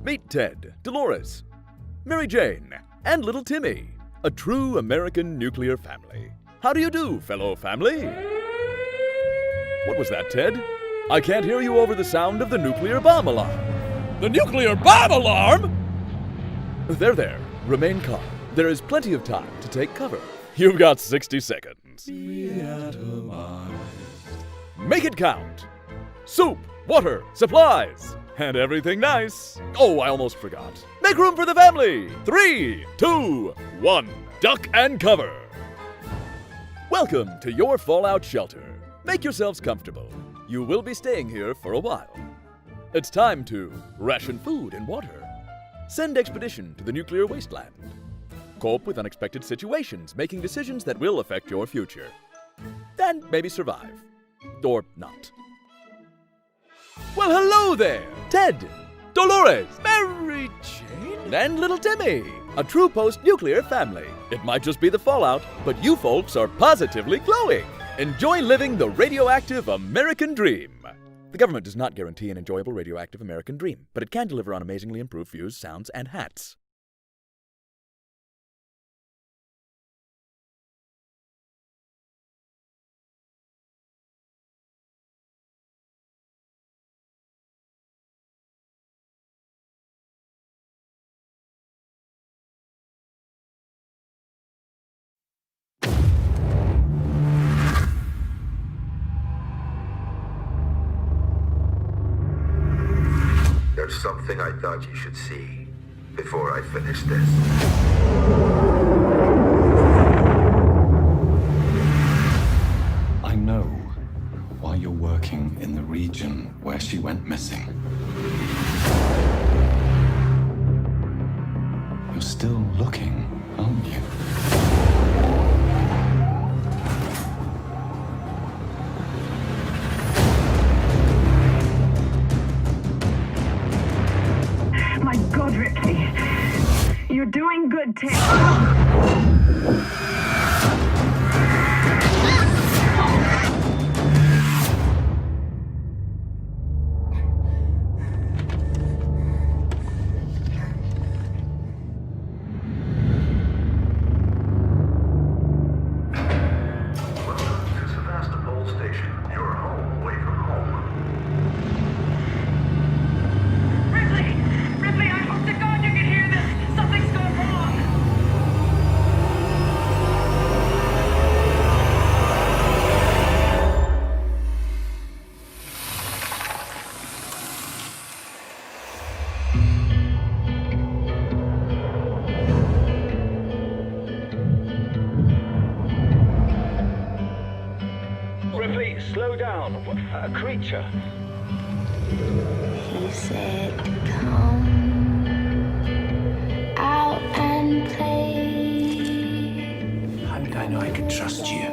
Meet Ted, Dolores, Mary Jane, and little Timmy, a true American nuclear family. How do you do, fellow family? What was that, Ted? I can't hear you over the sound of the nuclear bomb alarm. The nuclear bomb alarm? There. Remain calm. There is plenty of time to take cover. You've got 60 seconds. Make it count. Soup, water, supplies, and everything nice. Oh, I almost forgot. Make room for the family. 3, 2, 1. Duck and cover. Welcome to your fallout shelter. Make yourselves comfortable. You will be staying here for a while. It's time to ration food and water. Send expedition to the nuclear wasteland. Cope with unexpected situations, making decisions that will affect your future. And maybe survive. Or not. Well, hello there! Ted, Dolores, Mary Jane, and little Timmy. A true post-nuclear family. It might just be the fallout, but you folks are positively glowing. Enjoy living the radioactive American dream. The government does not guarantee an enjoyable radioactive American dream, but it can deliver on amazingly improved views, sounds, and hats. There's something I thought you should see before I finish this. I know why you're working in the region where she went missing. You're still looking, aren't you? My God, Ripley. You're doing good, Ted. Slow down. A creature. He said, come out and play. How did I know I could trust you?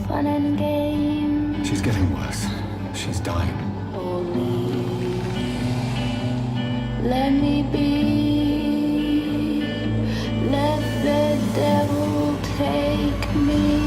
Fun and games. She's getting worse. She's dying. Let me be. Let the devil take me.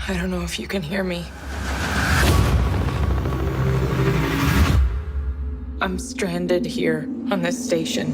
I don't know if you can hear me. I'm stranded here on this station.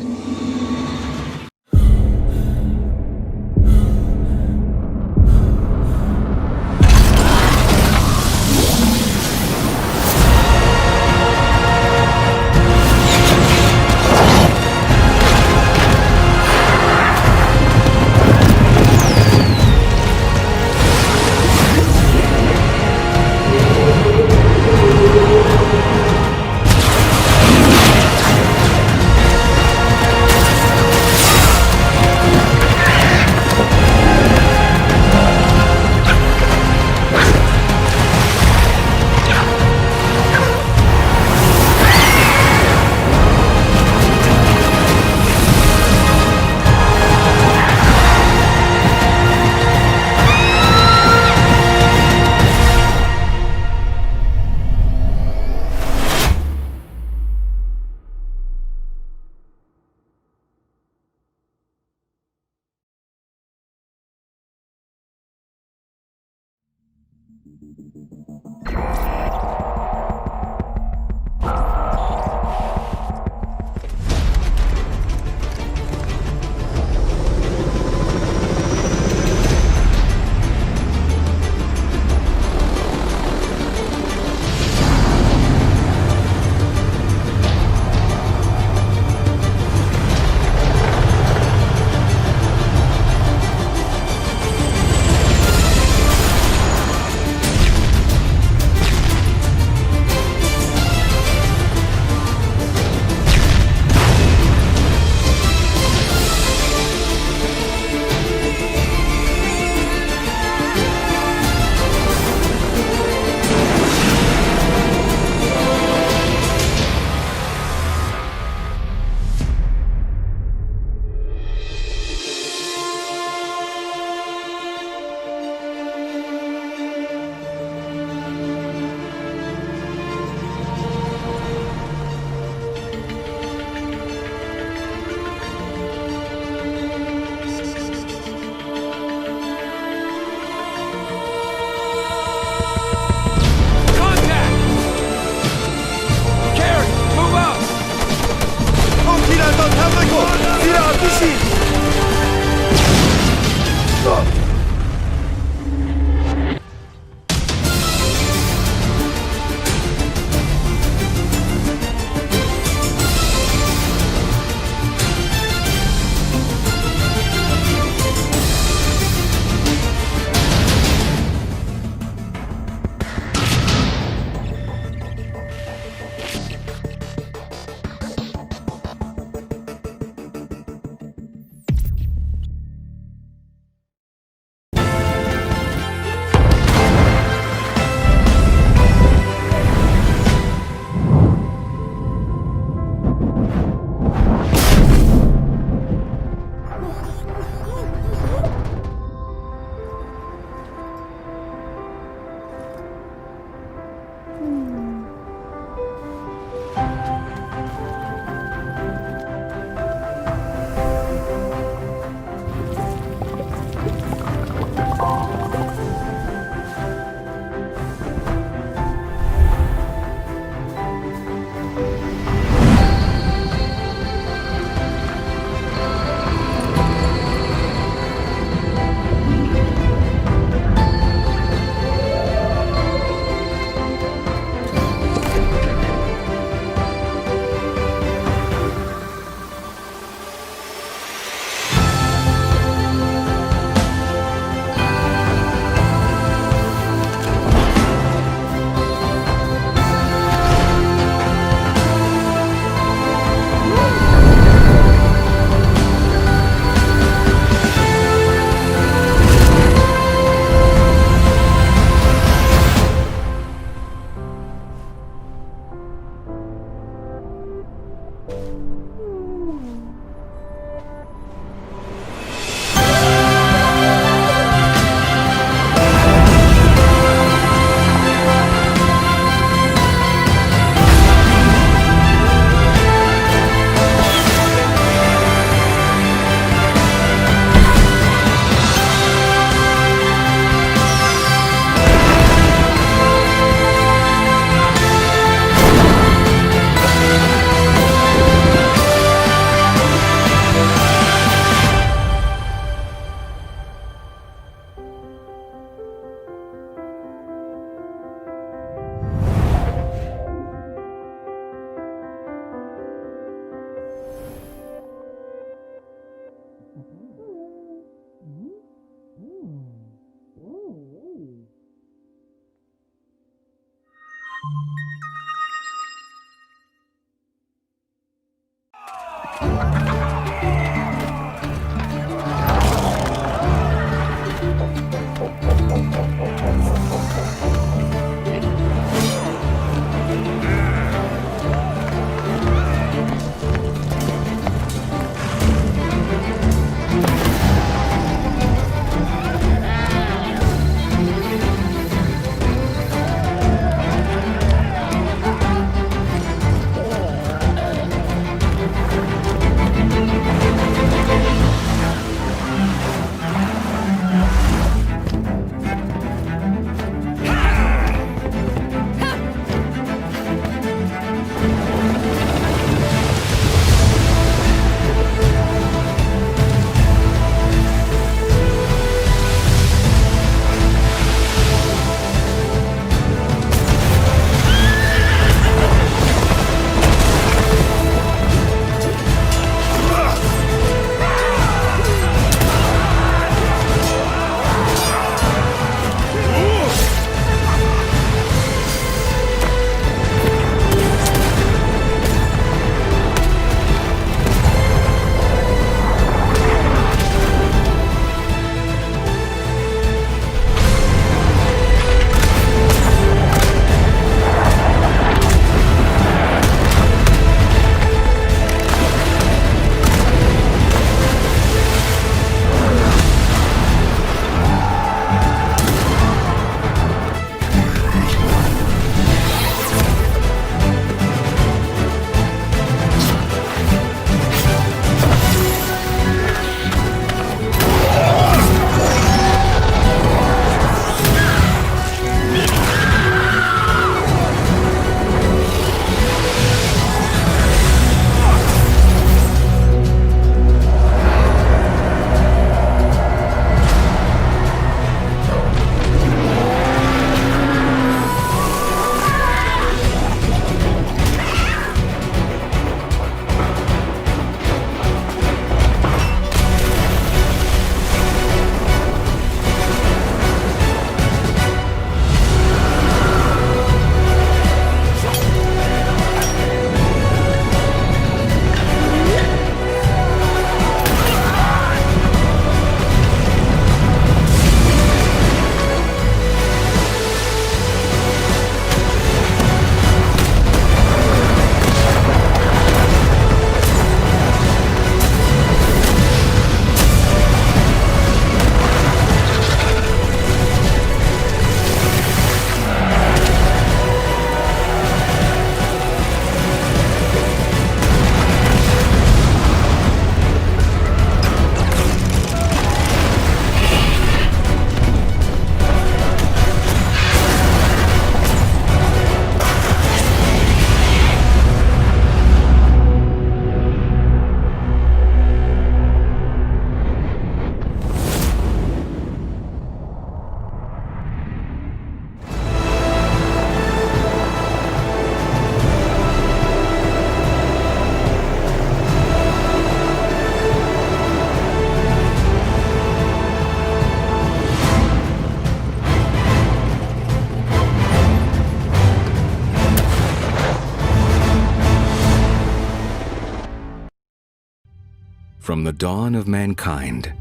From the dawn of mankind,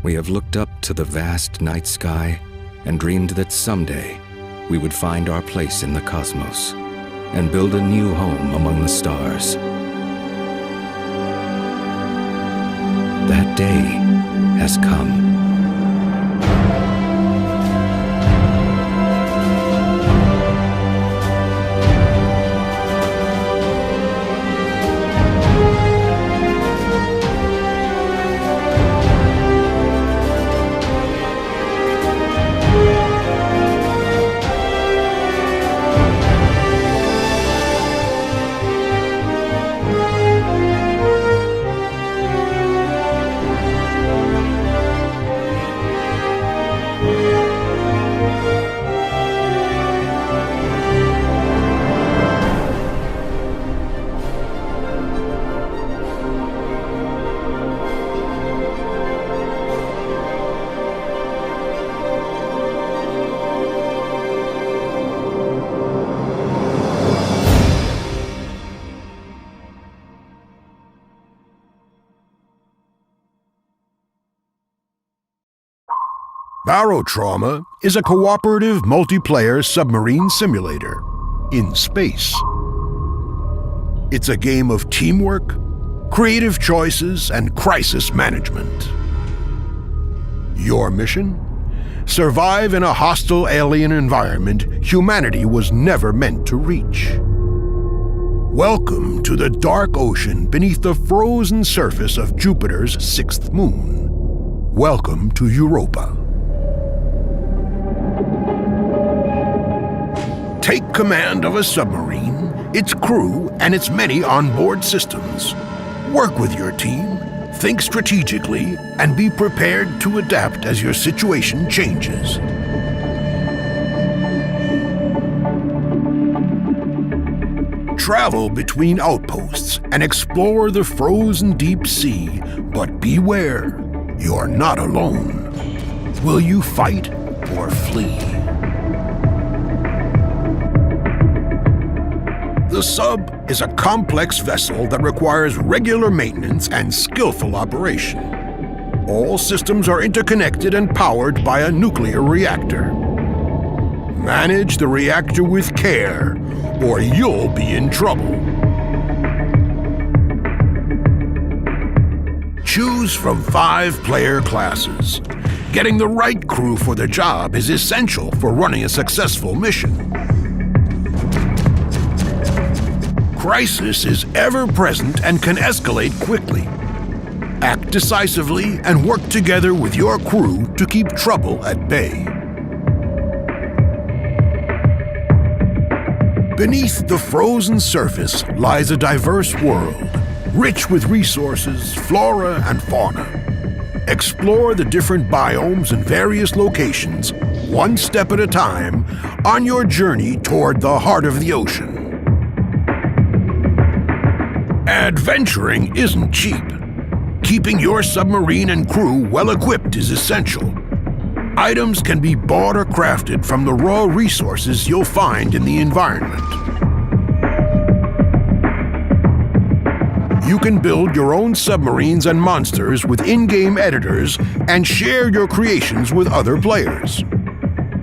we have looked up to the vast night sky and dreamed that someday we would find our place in the cosmos and build a new home among the stars. That day has come. Barotrauma is a cooperative multiplayer submarine simulator in space. It's a game of teamwork, creative choices, and crisis management. Your mission? Survive in a hostile alien environment humanity was never meant to reach. Welcome to the dark ocean beneath the frozen surface of Jupiter's sixth moon. Welcome to Europa. Take command of a submarine, its crew, and its many onboard systems. Work with your team, think strategically, and be prepared to adapt as your situation changes. Travel between outposts and explore the frozen deep sea, but beware, you're not alone. Will you fight or flee? The sub is a complex vessel that requires regular maintenance and skillful operation. All systems are interconnected and powered by a nuclear reactor. Manage the reactor with care, or you'll be in trouble. Choose from 5 player classes. Getting the right crew for the job is essential for running a successful mission. Crisis is ever-present and can escalate quickly. Act decisively and work together with your crew to keep trouble at bay. Beneath the frozen surface lies a diverse world, rich with resources, flora, and fauna. Explore the different biomes in various locations, one step at a time, on your journey toward the heart of the ocean. Adventuring isn't cheap. Keeping your submarine and crew well-equipped is essential. Items can be bought or crafted from the raw resources you'll find in the environment. You can build your own submarines and monsters with in-game editors and share your creations with other players.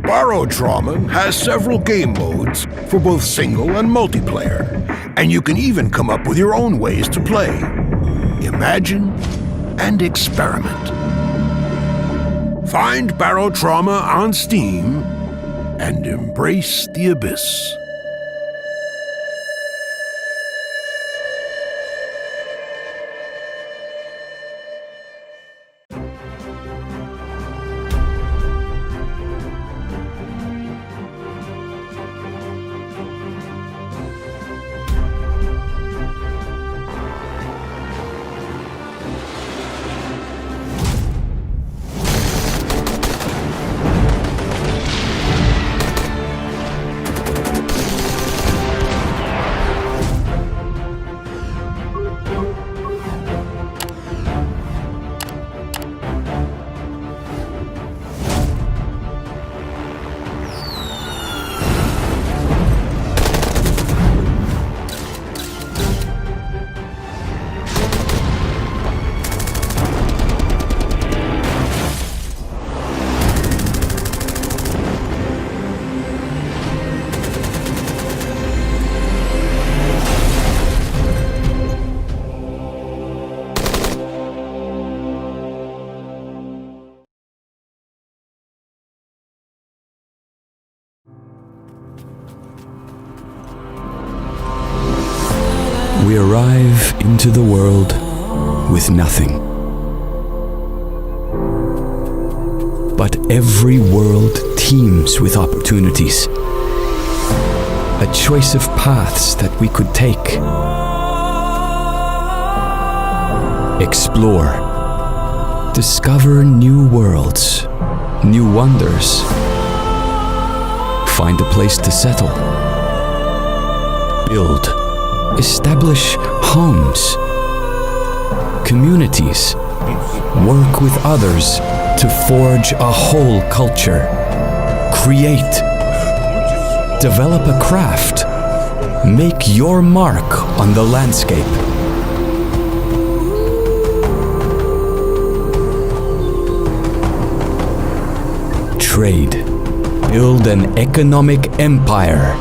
Barotrauma has several game modes for both single and multiplayer, and you can even come up with your own ways to play. Imagine and experiment. Find Barotrauma on Steam and embrace the abyss. We arrive into the world with nothing. But every world teems with opportunities. A choice of paths that we could take. Explore. Discover new worlds, new wonders. Find a place to settle. Build. Establish homes. Communities. Work with others to forge a whole culture. Create. Develop a craft. Make your mark on the landscape. Trade. Build an economic empire.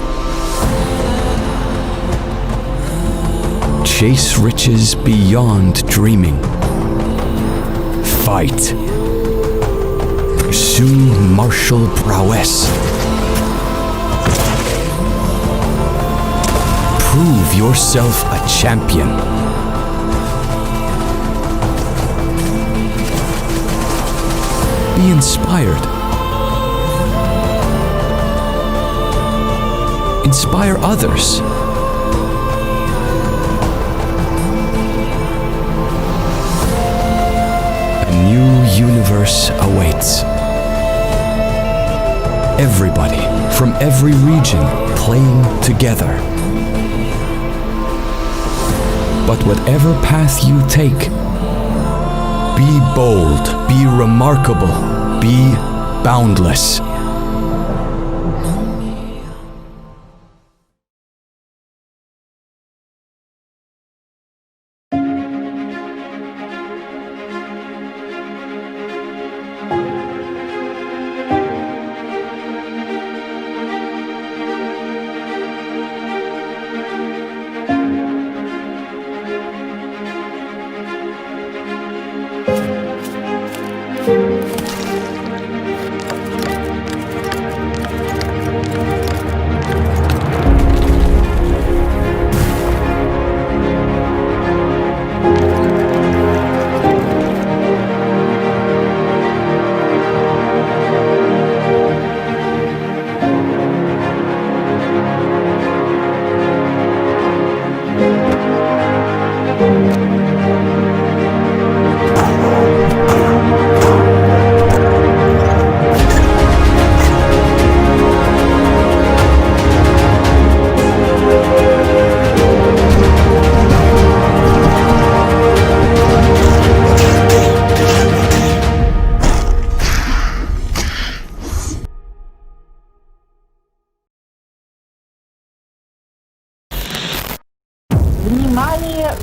Chase riches beyond dreaming. Fight. Pursue martial prowess. Prove yourself a champion. Be inspired. Inspire others. A new universe awaits. Everybody from every region playing together. But whatever path you take, be bold, be remarkable, be boundless.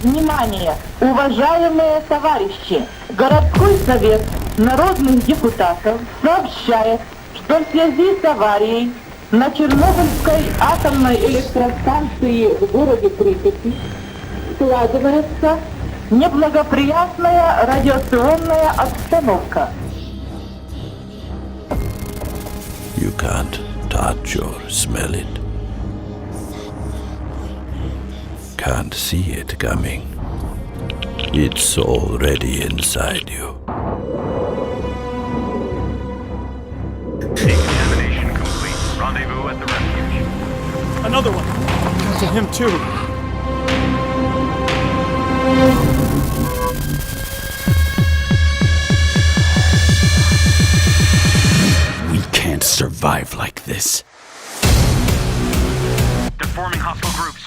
Внимание! Уважаемые товарищи! Городской совет народных депутатов сообщает, что в связи с аварией на Чернобыльской атомной электростанции в городе Припяти складывается неблагоприятная радиационная обстановка. You can't touch or smell it. Can't see it coming. It's already inside you. Decontamination complete. Rendezvous at the refuge. Another one! To him too! We can't survive like this. Deforming hostile groups.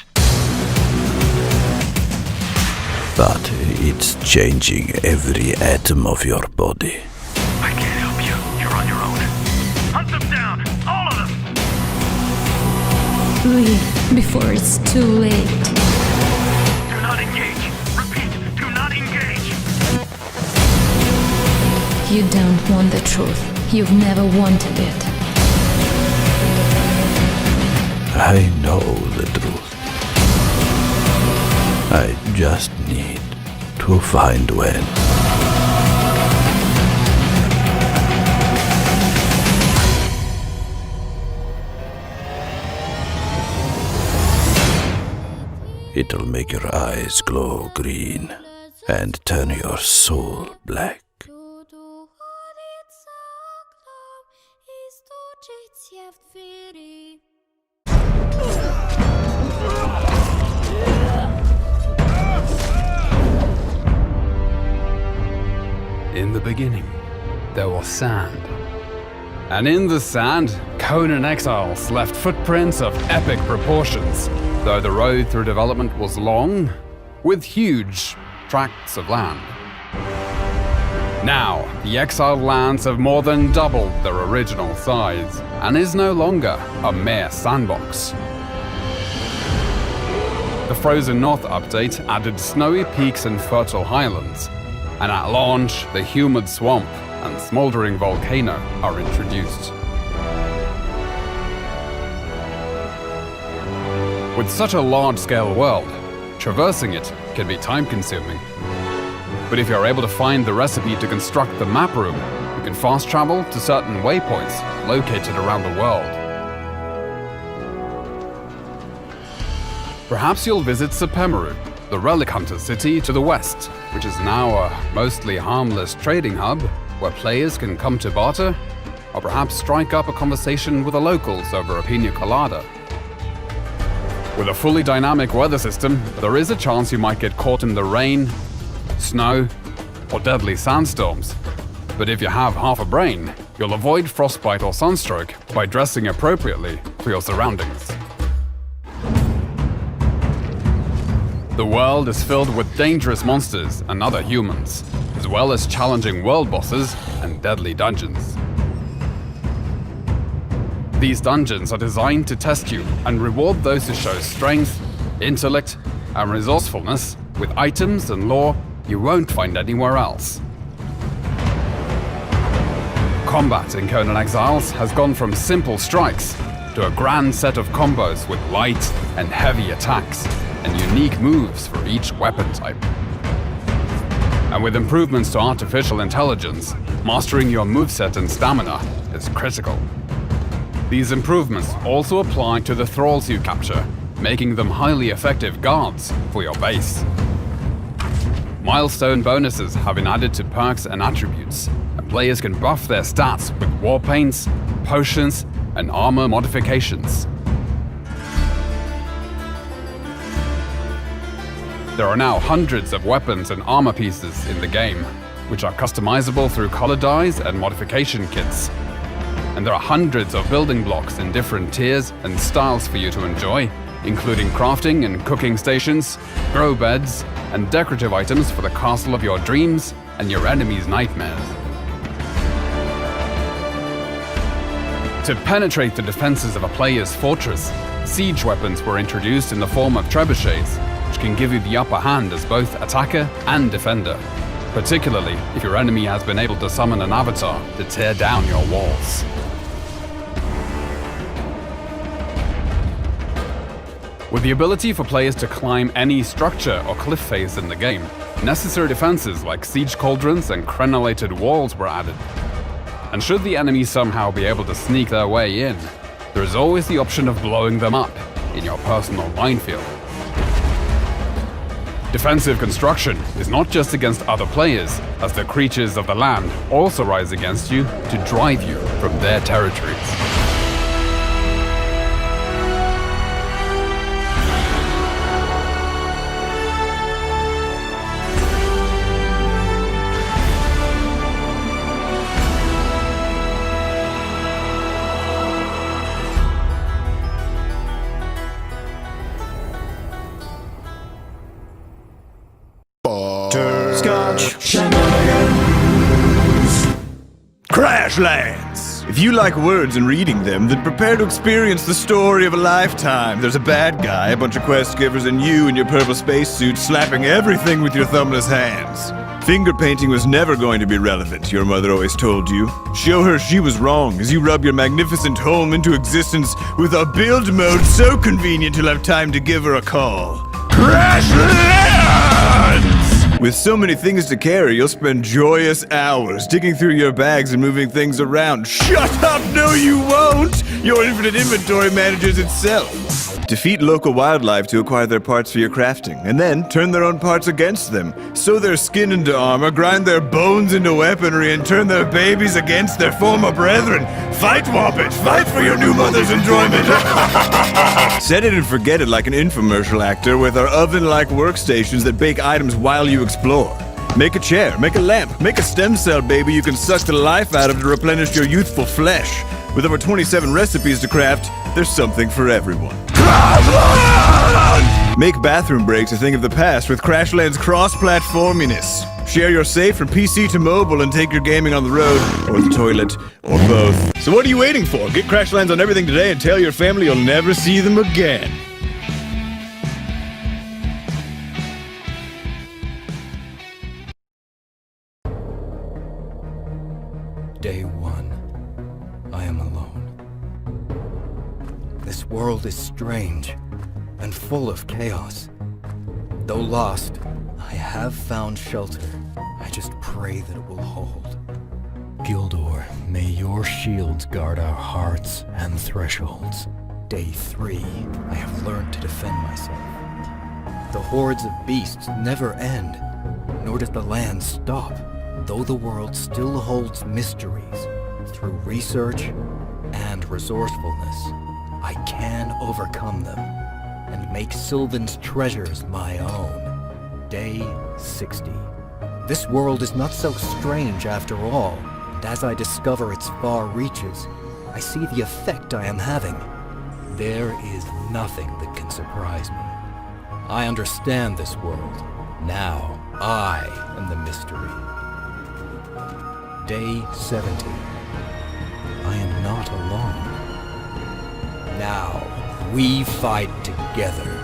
But it's changing every atom of your body. I can't help you. You're on your own. Hunt them down! All of them! Leave before it's too late. Do not engage. Repeat, do not engage. You don't want the truth. You've never wanted it. I know the truth. I just need to find when. It'll make your eyes glow green and turn your soul black. In the beginning, there was sand. And in the sand, Conan Exiles left footprints of epic proportions, though the road through development was long, with huge tracts of land. Now, the exiled lands have more than doubled their original size, and is no longer a mere sandbox. The Frozen North update added snowy peaks and fertile highlands, and at launch, the humid swamp and smoldering volcano are introduced. With such a large-scale world, traversing it can be time-consuming. But if you're able to find the recipe to construct the map room, you can fast travel to certain waypoints located around the world. Perhaps you'll visit Sepemeru, the relic hunter city to the west, which is now a mostly harmless trading hub where players can come to barter, or perhaps strike up a conversation with the locals over a pina colada. With a fully dynamic weather system, there is a chance you might get caught in the rain, snow, or deadly sandstorms. But if you have half a brain, you'll avoid frostbite or sunstroke by dressing appropriately for your surroundings. The world is filled with dangerous monsters and other humans, as well as challenging world bosses and deadly dungeons. These dungeons are designed to test you and reward those who show strength, intellect, and resourcefulness with items and lore you won't find anywhere else. Combat in Conan Exiles has gone from simple strikes to a grand set of combos with light and heavy attacks and unique moves for each weapon type. And with improvements to artificial intelligence, mastering your moveset and stamina is critical. These improvements also apply to the thralls you capture, making them highly effective guards for your base. Milestone bonuses have been added to perks and attributes, and players can buff their stats with war paints, potions, and armor modifications. There are now hundreds of weapons and armor pieces in the game, which are customizable through color dyes and modification kits. And there are hundreds of building blocks in different tiers and styles for you to enjoy, including crafting and cooking stations, grow beds, and decorative items for the castle of your dreams and your enemy's nightmares. To penetrate the defenses of a player's fortress, siege weapons were introduced in the form of trebuchets, which can give you the upper hand as both attacker and defender, particularly if your enemy has been able to summon an avatar to tear down your walls. With the ability for players to climb any structure or cliff face in the game, necessary defenses like siege cauldrons and crenellated walls were added. And should the enemy somehow be able to sneak their way in, there is always the option of blowing them up in your personal minefield. Defensive construction is not just against other players, as the creatures of the land also rise against you to drive you from their territories. Crashlands! If you like words and reading them, then prepare to experience the story of a lifetime. There's a bad guy, a bunch of quest givers, and you in your purple spacesuit slapping everything with your thumbless hands. Finger painting was never going to be relevant, your mother always told you. Show her she was wrong as you rub your magnificent home into existence with a build mode so convenient you'll have time to give her a call. Crashlands! With so many things to carry, you'll spend joyous hours digging through your bags and moving things around. Shut up! No, you won't! Your infinite inventory manages itself. Defeat local wildlife to acquire their parts for your crafting, and then turn their own parts against them. Sew their skin into armor, grind their bones into weaponry, and turn their babies against their former brethren. Fight, Whoppage! Fight for your new mother's enjoyment! Set it and forget it like an infomercial actor with our oven-like workstations that bake items while you explore. Make a chair, make a lamp, make a stem cell baby you can suck the life out of to replenish your youthful flesh. With over 27 recipes to craft, there's something for everyone. Make bathroom breaks a thing of the past with Crashlands cross-platforminess. Share your save from PC to mobile and take your gaming on the road, or the toilet, or both. So what are you waiting for? Get Crashlands on everything today and tell your family you'll never see them again. Day 1. I am alone. This world is strange and full of chaos. Though lost, I have found shelter. I just pray that it will hold. Gildor, may your shields guard our hearts and thresholds. Day 3. I have learned to defend myself. The hordes of beasts never end, nor does the land stop. Though the world still holds mysteries, through research and resourcefulness, I can overcome them and make Sylvan's treasures my own. Day 60. This world is not so strange after all, and as I discover its far reaches, I see the effect I am having. There is nothing that can surprise me. I understand this world. Now I am the mystery. Day 70. I am not alone. Now, we fight together.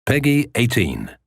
Peggy 18.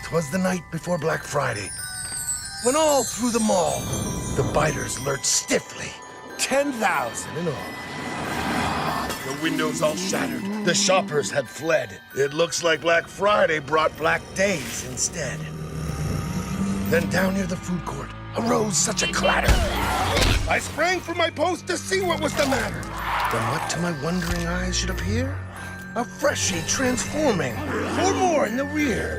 'Twas the night before Black Friday, when all through the mall, the biters lurked stiffly, 10,000 in all. The windows all shattered, the shoppers had fled. It looks like Black Friday brought black days instead. Then down near the food court arose such a clatter. I sprang from my post to see what was the matter. Then what to my wondering eyes should appear? A freshie transforming, 4 more in the rear.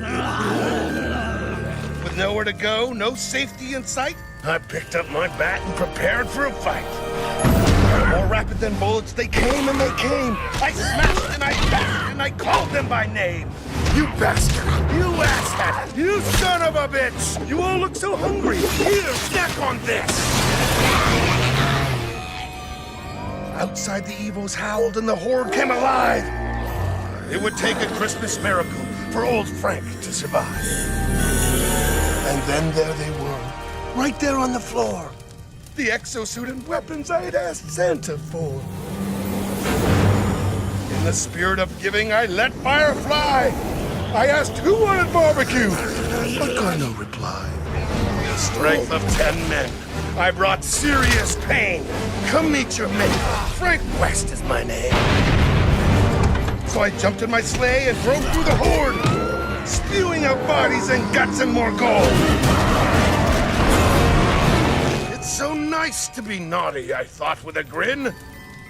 With nowhere to go, no safety in sight, I picked up my bat and prepared for a fight. More rapid than bullets, they came and they came. I smashed and I bashed and I called them by name. You bastard! You asshat! You son of a bitch! You all look so hungry! Here, snack on this! Outside the evils howled and the horde came alive. It would take a Christmas miracle for old Frank to survive. And then there they were, right there on the floor. The exosuit and weapons I had asked Santa for. In the spirit of giving, I let fire fly. I asked who wanted barbecue, but got no reply. The strength of 10 men, I brought serious pain. Come meet your mate. Frank West is my name. So I jumped in my sleigh and drove through the horde, spewing out bodies and guts and more gold. It's so nice to be naughty, I thought with a grin.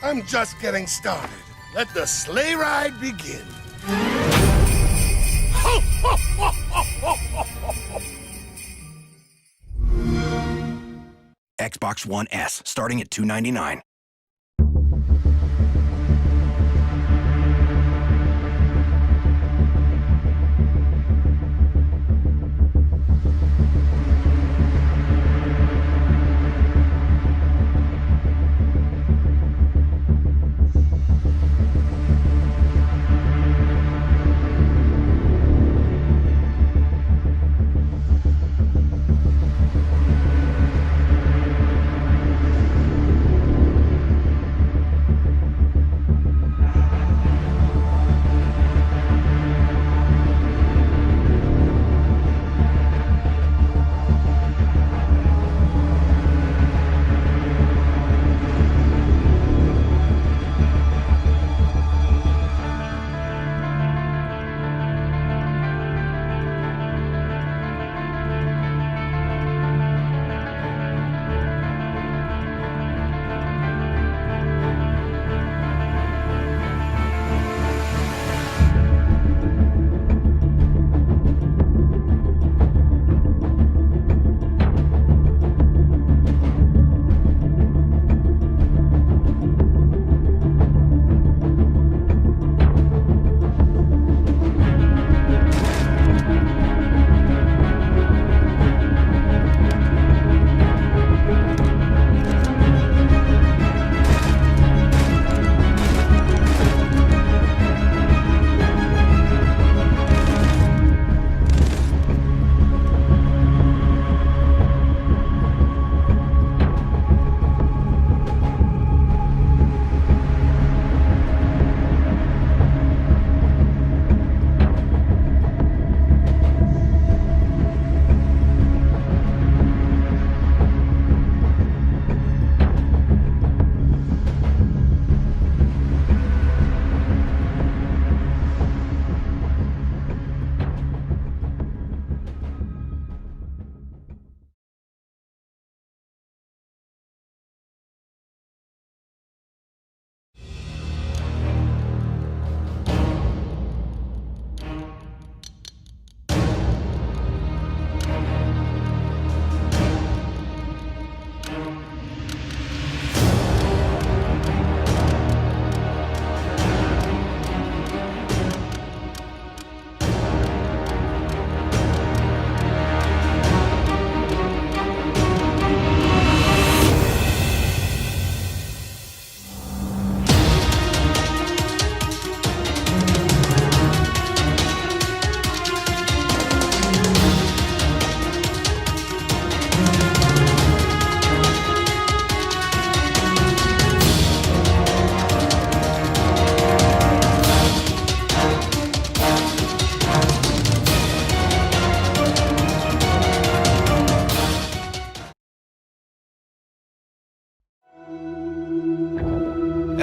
I'm just getting started. Let the sleigh ride begin. Xbox One S, starting at $299.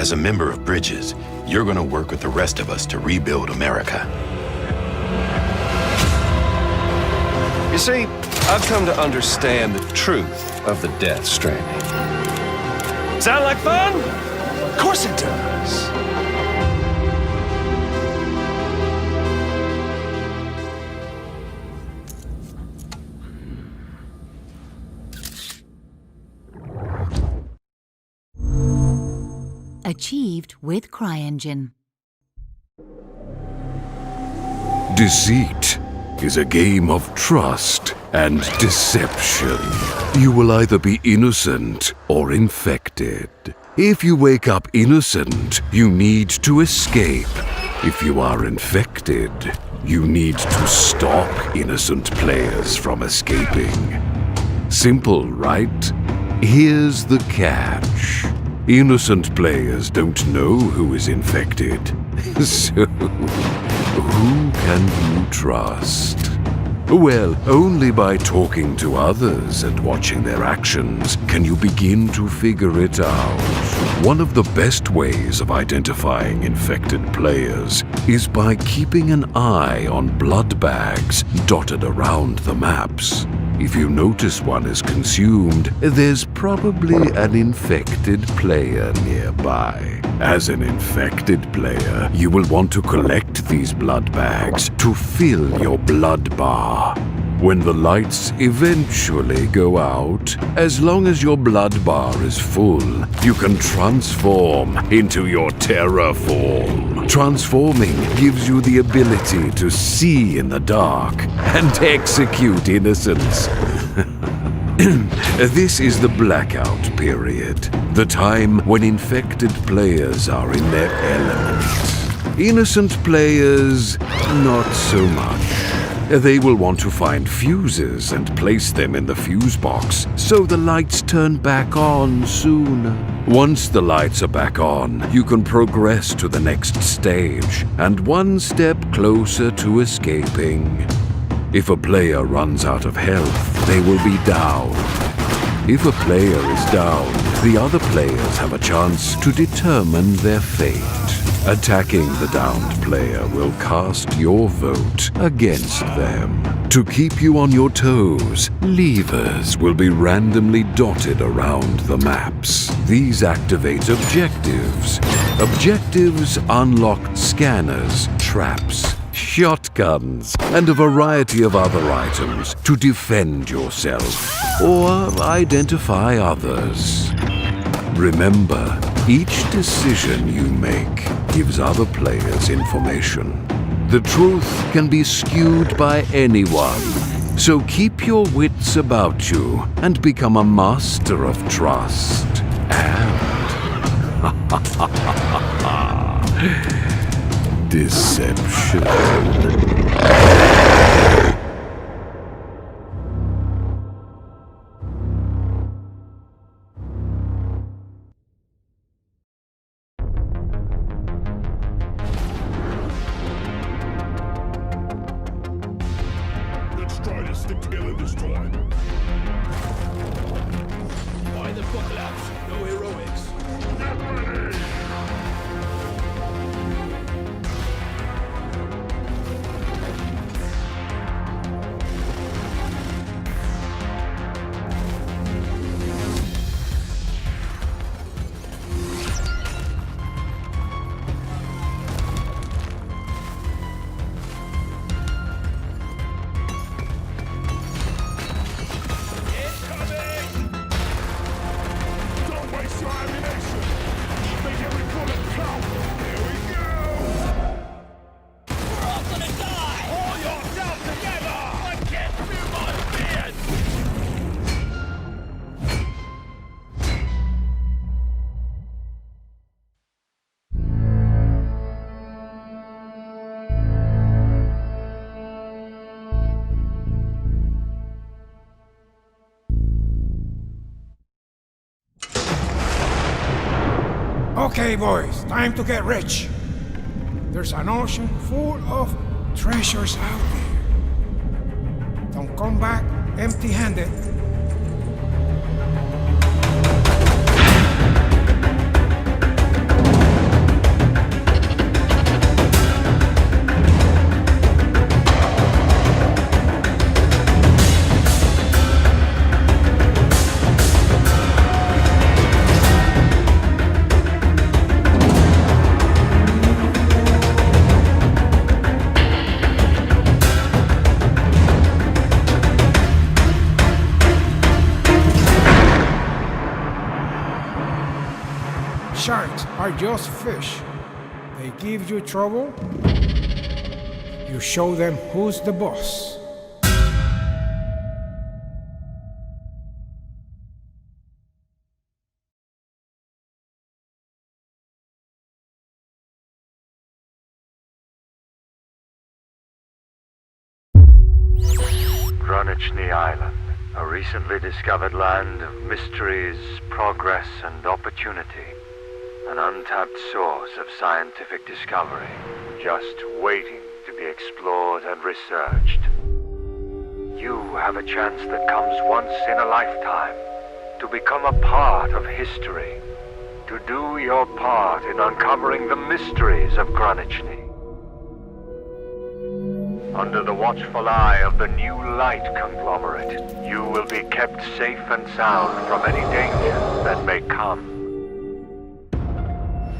As a member of Bridges, you're gonna work with the rest of us to rebuild America. You see, I've come to understand the truth of the Death Stranding. Sound like fun? Of course it does. Achieved with CryEngine. Deceit is a game of trust and deception. You will either be innocent or infected. If you wake up innocent, you need to escape. If you are infected, you need to stop innocent players from escaping. Simple, right? Here's the catch. Innocent players don't know who is infected. So, who can you trust? Well, only by talking to others and watching their actions can you begin to figure it out. One of the best ways of identifying infected players is by keeping an eye on blood bags dotted around the maps. If you notice one is consumed, there's probably an infected player nearby. As an infected player, you will want to collect these blood bags to fill your blood bar. When the lights eventually go out, as long as your blood bar is full, you can transform into your terror form. Transforming gives you the ability to see in the dark and execute innocents. This is the blackout period, the time when infected players are in their element. Innocent players, not so much. They will want to find fuses and place them in the fuse box so the lights turn back on soon. Once the lights are back on, you can progress to the next stage and one step closer to escaping. If a player runs out of health, they will be down. If a player is down, the other players have a chance to determine their fate. Attacking the downed player will cast your vote against them. To keep you on your toes, levers will be randomly dotted around the maps. These activate objectives. Objectives unlock scanners, traps, shotguns, and a variety of other items to defend yourself or identify others. Remember, each decision you make gives other players information. The truth can be skewed by anyone, so keep your wits about you and become a master of trust and deception. Okay, boys, time to get rich. There's an ocean full of treasures out there. Don't come back empty-handed. sharks are just fish. They give you trouble, you show them who's the boss. Greenwich Island, a recently discovered land of mysteries, progress, and opportunity. An untapped source of scientific discovery, just waiting to be explored and researched. You have a chance that comes once in a lifetime to become a part of history, to do your part in uncovering the mysteries of Greenwich. Under the watchful eye of the New Light conglomerate, you will be kept safe and sound from any danger that may come.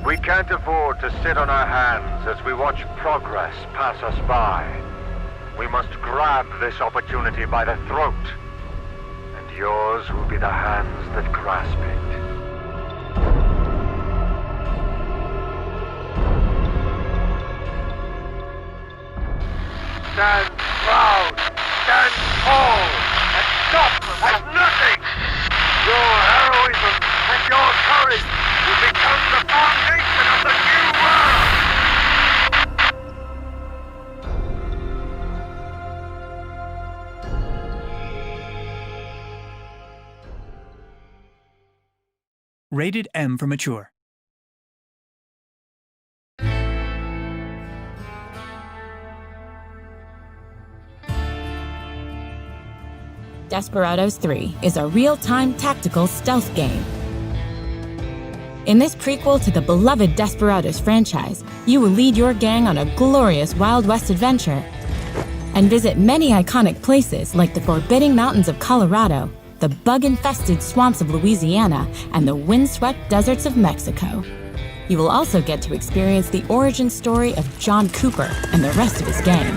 We can't afford to sit on our hands as we watch progress pass us by. We must grab this opportunity by the throat, and yours will be the hands that grasp it. Stand proud, stand tall, and stop at nothing! Your heroism and your courage will become the foundation of the new world! Rated M for mature. Desperados III is a real-time tactical stealth game. In this prequel to the beloved Desperados franchise, you will lead your gang on a glorious Wild West adventure and visit many iconic places like the forbidding mountains of Colorado, the bug-infested swamps of Louisiana, and the windswept deserts of Mexico. You will also get to experience the origin story of John Cooper and the rest of his gang.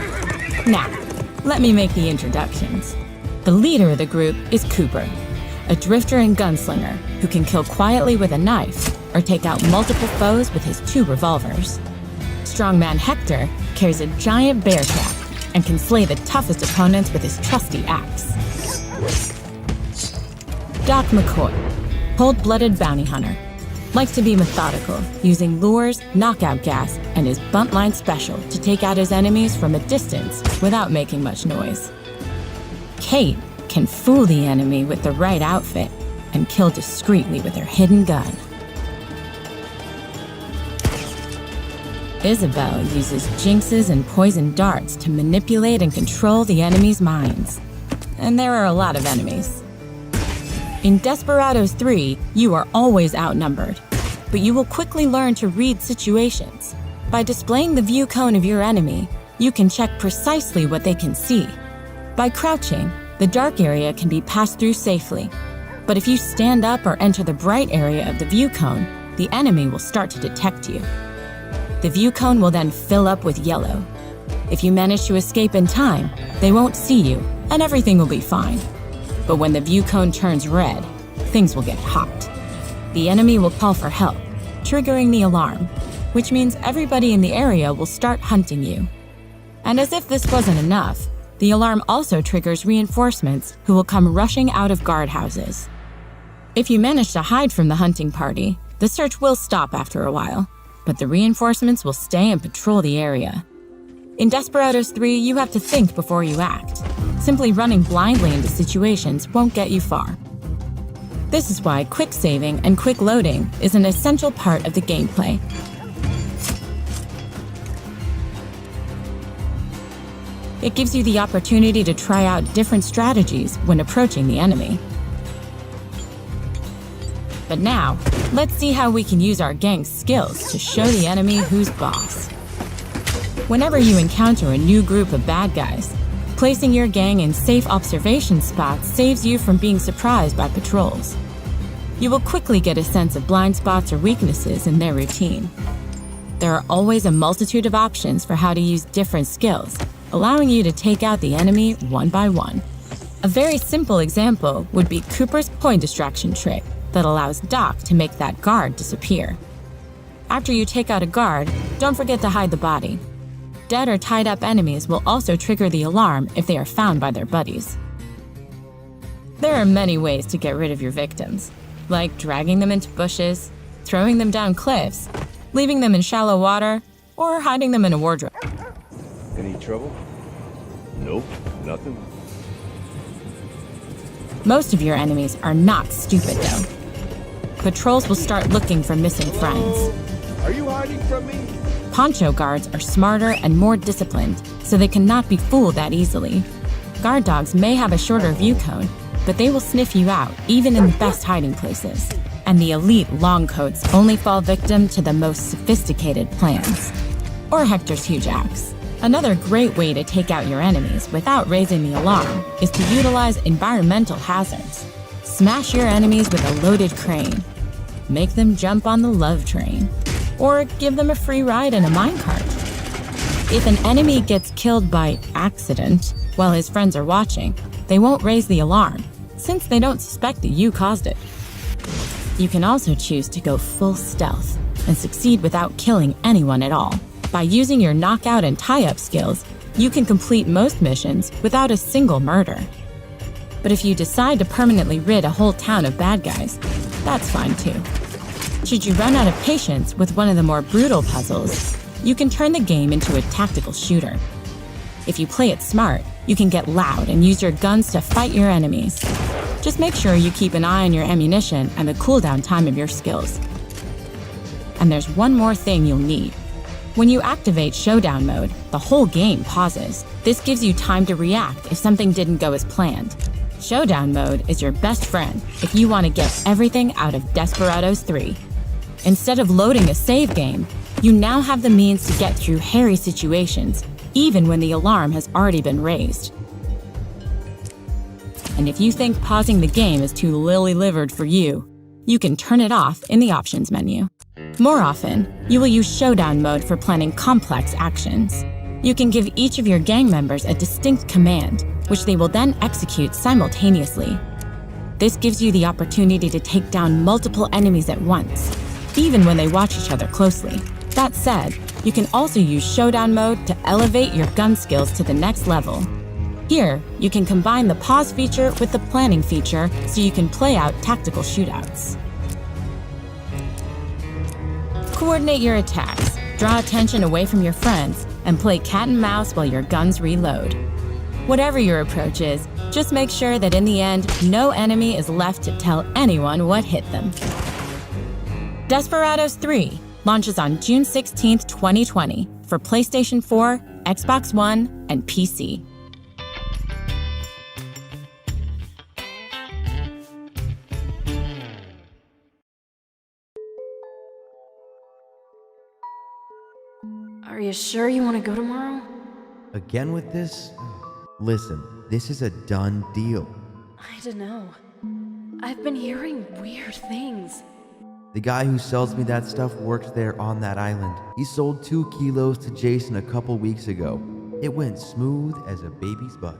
Now, let me make the introductions. The leader of the group is Cooper, a drifter and gunslinger who can kill quietly with a knife or take out multiple foes with his 2 revolvers. Strongman Hector carries a giant bear trap and can slay the toughest opponents with his trusty axe. Doc McCoy, cold-blooded bounty hunter, likes to be methodical, using lures, knockout gas, and his buntline special to take out his enemies from a distance without making much noise. Kate can fool the enemy with the right outfit and kill discreetly with her hidden gun. Isabel uses jinxes and poison darts to manipulate and control the enemy's minds. And there are a lot of enemies. In Desperados III, you are always outnumbered, but you will quickly learn to read situations. By displaying the view cone of your enemy, you can check precisely what they can see. By crouching, the dark area can be passed through safely. But if you stand up or enter the bright area of the view cone, the enemy will start to detect you. The view cone will then fill up with yellow. If you manage to escape in time, they won't see you, and everything will be fine. But when the view cone turns red, things will get hot. The enemy will call for help, triggering the alarm, which means everybody in the area will start hunting you. And as if this wasn't enough, the alarm also triggers reinforcements who will come rushing out of guardhouses. If you manage to hide from the hunting party, the search will stop after a while, but the reinforcements will stay and patrol the area. In Desperados III, you have to think before you act. Simply running blindly into situations won't get you far. This is why quick saving and quick loading is an essential part of the gameplay. It gives you the opportunity to try out different strategies when approaching the enemy. But now, let's see how we can use our gang's skills to show the enemy who's boss. Whenever you encounter a new group of bad guys, placing your gang in safe observation spots saves you from being surprised by patrols. You will quickly get a sense of blind spots or weaknesses in their routine. There are always a multitude of options for how to use different skills, allowing you to take out the enemy one by one. A very simple example would be Cooper's coin distraction trick that allows Doc to make that guard disappear. After you take out a guard, don't forget to hide the body. Dead or tied up enemies will also trigger the alarm if they are found by their buddies. There are many ways to get rid of your victims, like dragging them into bushes, throwing them down cliffs, leaving them in shallow water, or hiding them in a wardrobe. Any trouble? Nope, nothing. Most of your enemies are not stupid, though. Patrols will start looking for missing friends. Are you hiding from me? Poncho guards are smarter and more disciplined, so they cannot be fooled that easily. Guard dogs may have a shorter view cone, but they will sniff you out, even in the best hiding places. And the elite long coats only fall victim to the most sophisticated plans. Or Hector's huge axe. Another great way to take out your enemies without raising the alarm is to utilize environmental hazards. Smash your enemies with a loaded crane. Make them jump on the love train. Or give them a free ride in a minecart. If an enemy gets killed by accident while his friends are watching, they won't raise the alarm, since they don't suspect that you caused it. You can also choose to go full stealth and succeed without killing anyone at all. By using your knockout and tie-up skills, you can complete most missions without a single murder. But if you decide to permanently rid a whole town of bad guys, that's fine too. Should you run out of patience with one of the more brutal puzzles, you can turn the game into a tactical shooter. If you play it smart, you can get loud and use your guns to fight your enemies. Just make sure you keep an eye on your ammunition and the cooldown time of your skills. And there's one more thing you'll need. When you activate Showdown mode, the whole game pauses. This gives you time to react if something didn't go as planned. Showdown mode is your best friend if you want to get everything out of Desperados III. Instead of loading a save game, you now have the means to get through hairy situations, even when the alarm has already been raised. And if you think pausing the game is too lily-livered for you, you can turn it off in the options menu. More often, you will use Showdown mode for planning complex actions. You can give each of your gang members a distinct command, which they will then execute simultaneously. This gives you the opportunity to take down multiple enemies at once, even when they watch each other closely. That said, you can also use Showdown mode to elevate your gun skills to the next level. Here, you can combine the pause feature with the planning feature so you can play out tactical shootouts. Coordinate your attacks, draw attention away from your friends, and play cat and mouse while your guns reload. Whatever your approach is, just make sure that in the end, no enemy is left to tell anyone what hit them. Desperados III launches on June 16, 2020 for PlayStation 4, Xbox One, and PC. Are you sure you want to go tomorrow? Again with this? Listen, this is a done deal. I don't know. I've been hearing weird things. The guy who sells me that stuff works there on that island. He sold 2 kilos to Jason a couple weeks ago. It went smooth as a baby's butt.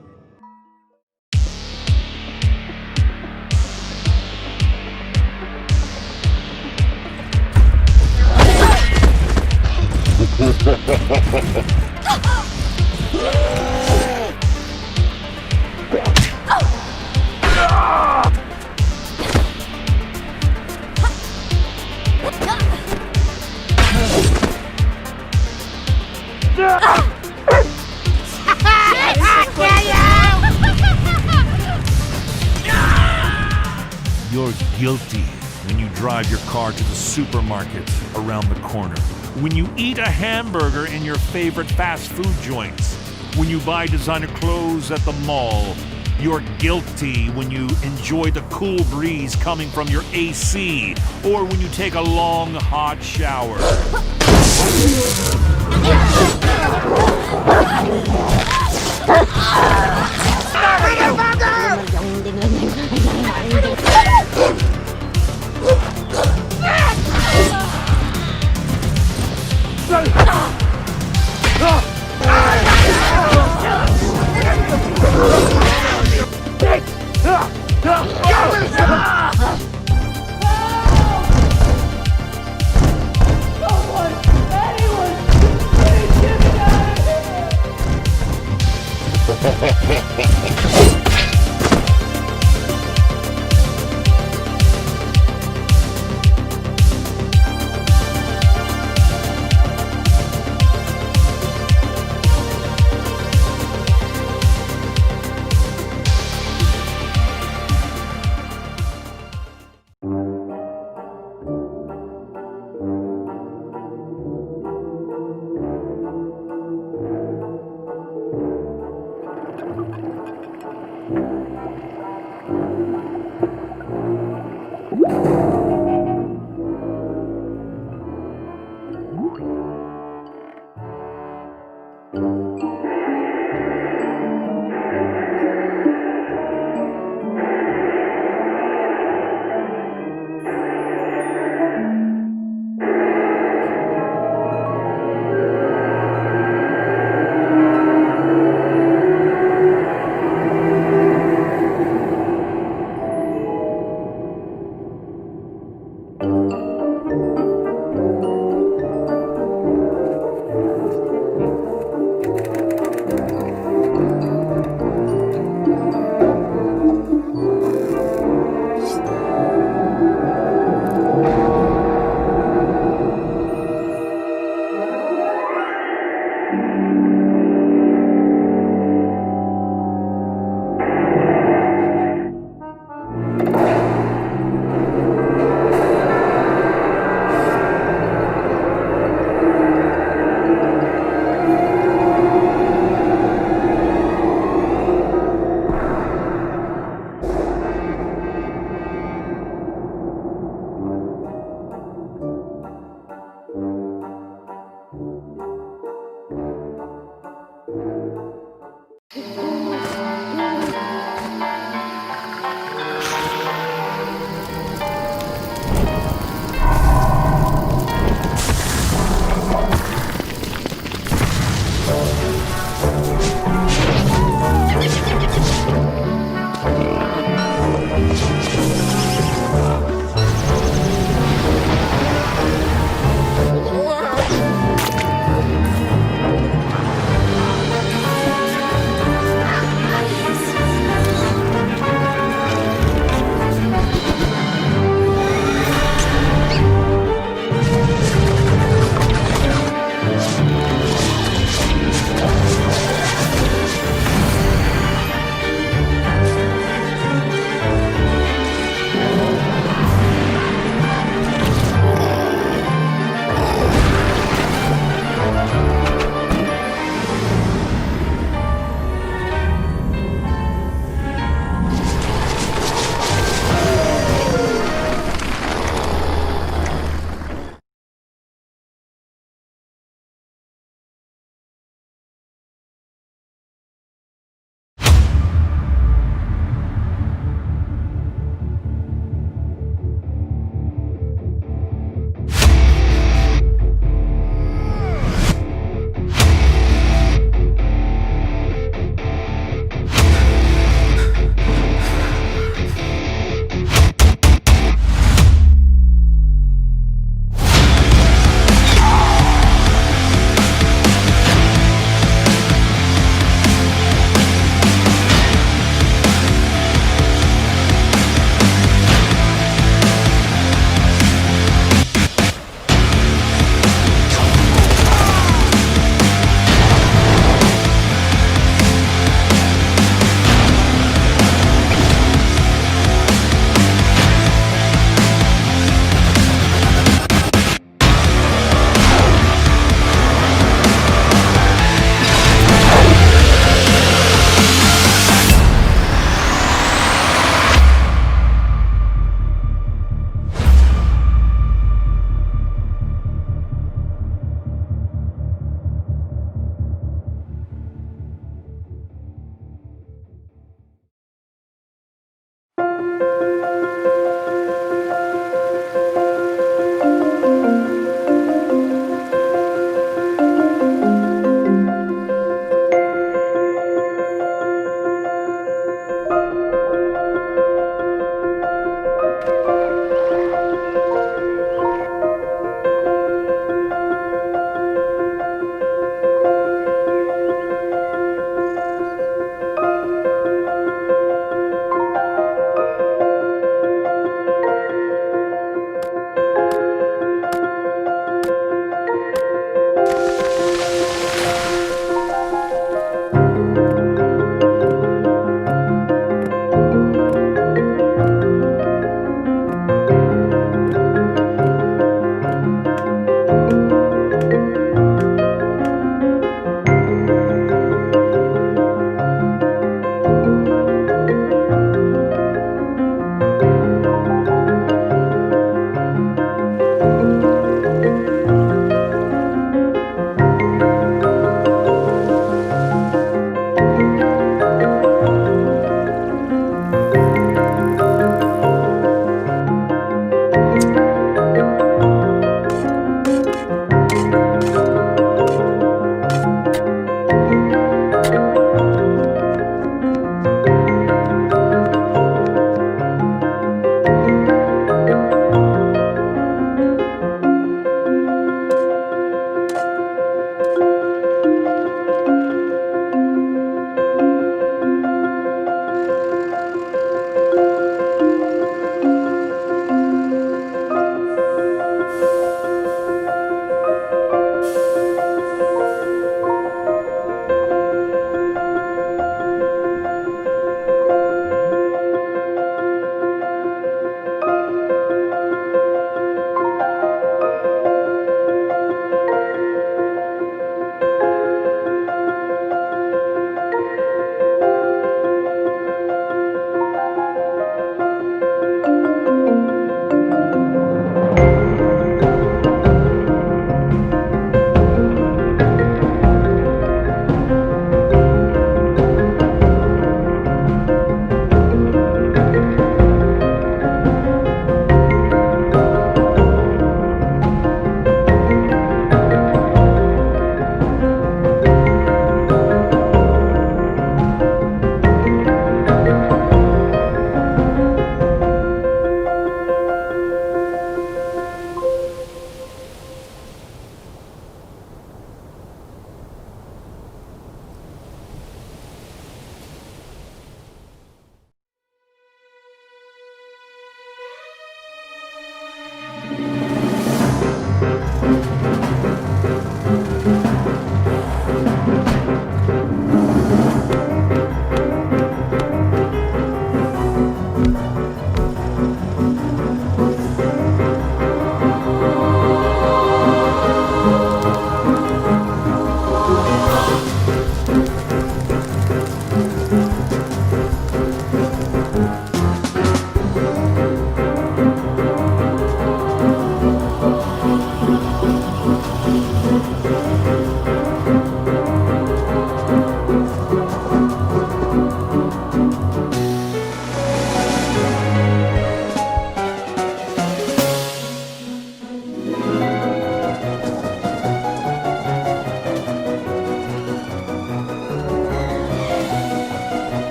You're guilty when you drive your car to the supermarket around the corner. When you eat a hamburger in your favorite fast food joints. When you buy designer clothes at the mall. You're guilty when you enjoy the cool breeze coming from your AC. Or when you take a long, hot shower.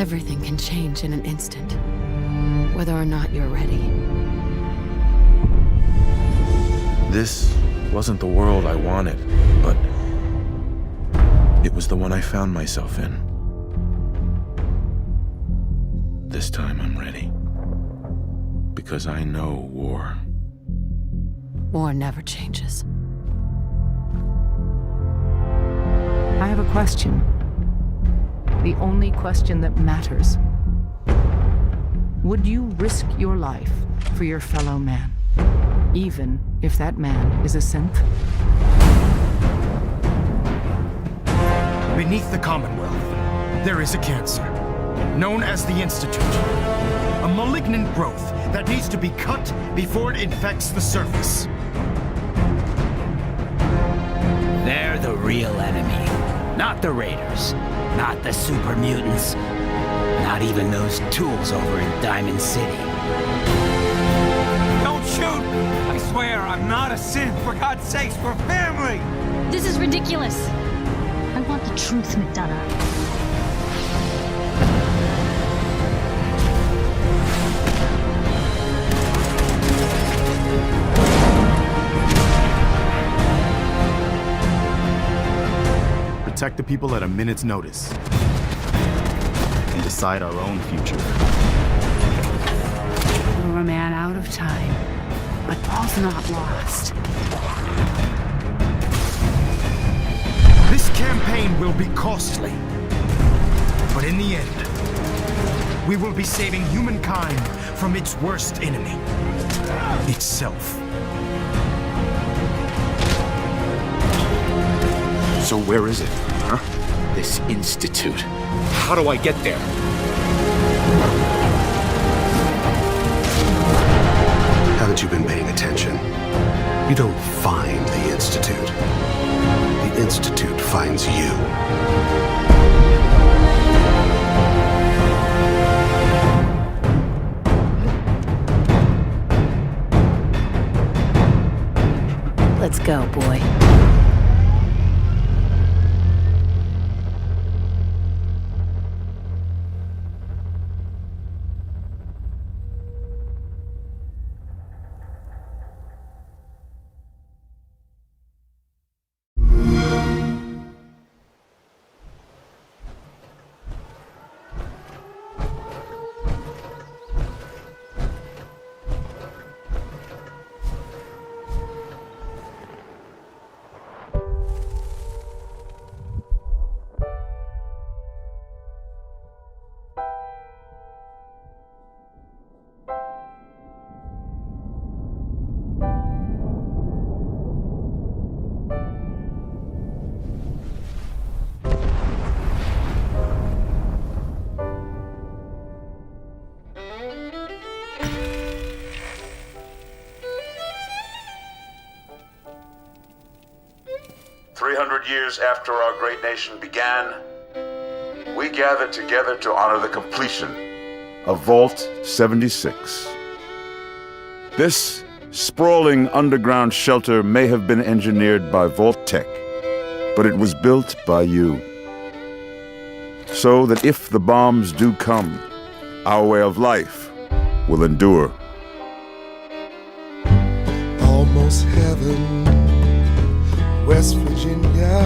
Everything can change in an instant, whether or not you're ready. This wasn't the world I wanted, but it was the one I found myself in. This time I'm ready. Because I know war. War never changes. I have a question. The only question that matters. Would you risk your life for your fellow man? Even if that man is a synth? Beneath the Commonwealth, there is a cancer, known as the Institute. A malignant growth that needs to be cut before it infects the surface. They're the real enemy. Not the Raiders. Not the super mutants. Not even those tools over in Diamond City. Don't shoot! I swear, I'm not a synth. For God's sakes, we're family! This is ridiculous. I want the truth, McDonough. Protect the people at a minute's notice. And decide our own future. We're a man out of time, but all's not lost. This campaign will be costly. But in the end, we will be saving humankind from its worst enemy. Itself. So where is it, huh? This institute. How do I get there? Haven't you been paying attention? You don't find the institute. The institute finds you. Let's go, boy. Years after our great nation began, we gathered together to honor the completion of Vault 76. This sprawling underground shelter may have been engineered by Vault Tech, but it was built by you. So that if the bombs do come, our way of life will endure. Almost heaven. West Virginia,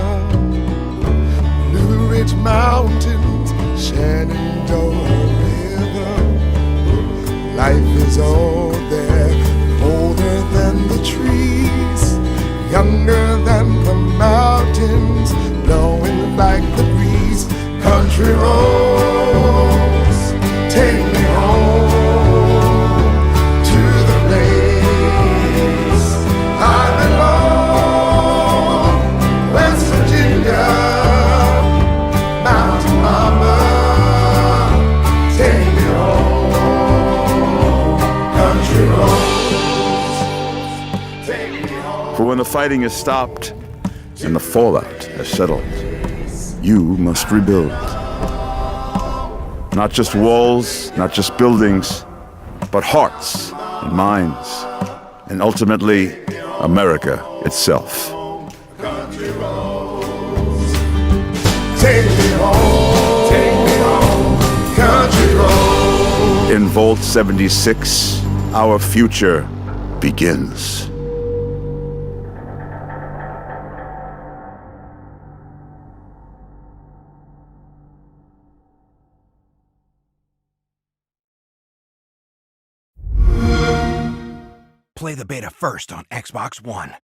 Blue Ridge Mountains, Shenandoah River. Life is all there, older than the trees, younger than the mountains, blowing like the breeze. Country roads, take me home to the place I belong. Mountain Mama, take me home. Country roads, take me home. For when the fighting is stopped and the fallout has settled, you must rebuild. Not just walls, not just buildings, but hearts and minds, and ultimately, America itself. Take me home, country in Vault 76, our future begins. Play the beta first on Xbox One.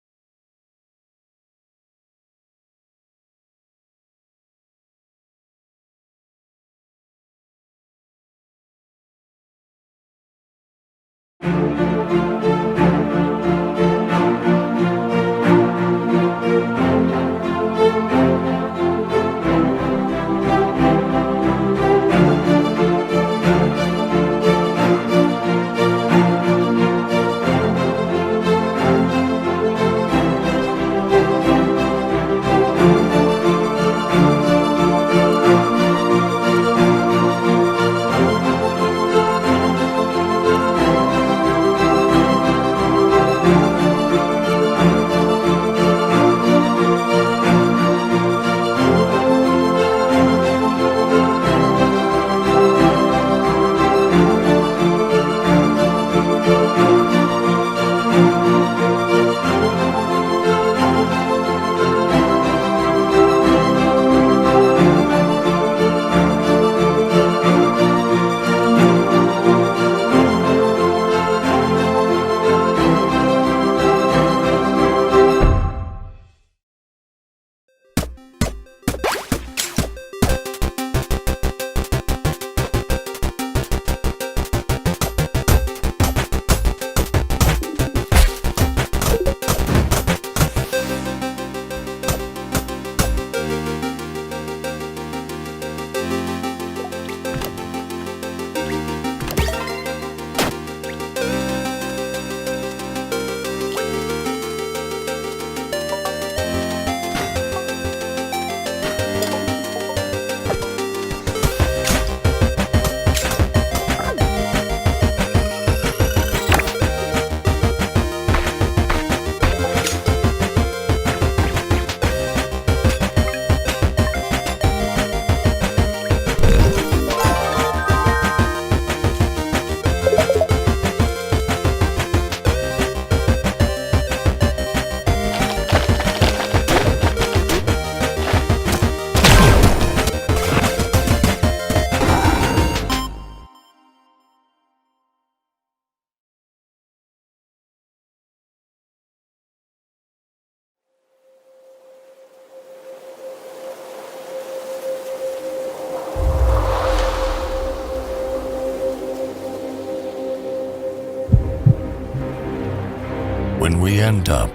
When we end up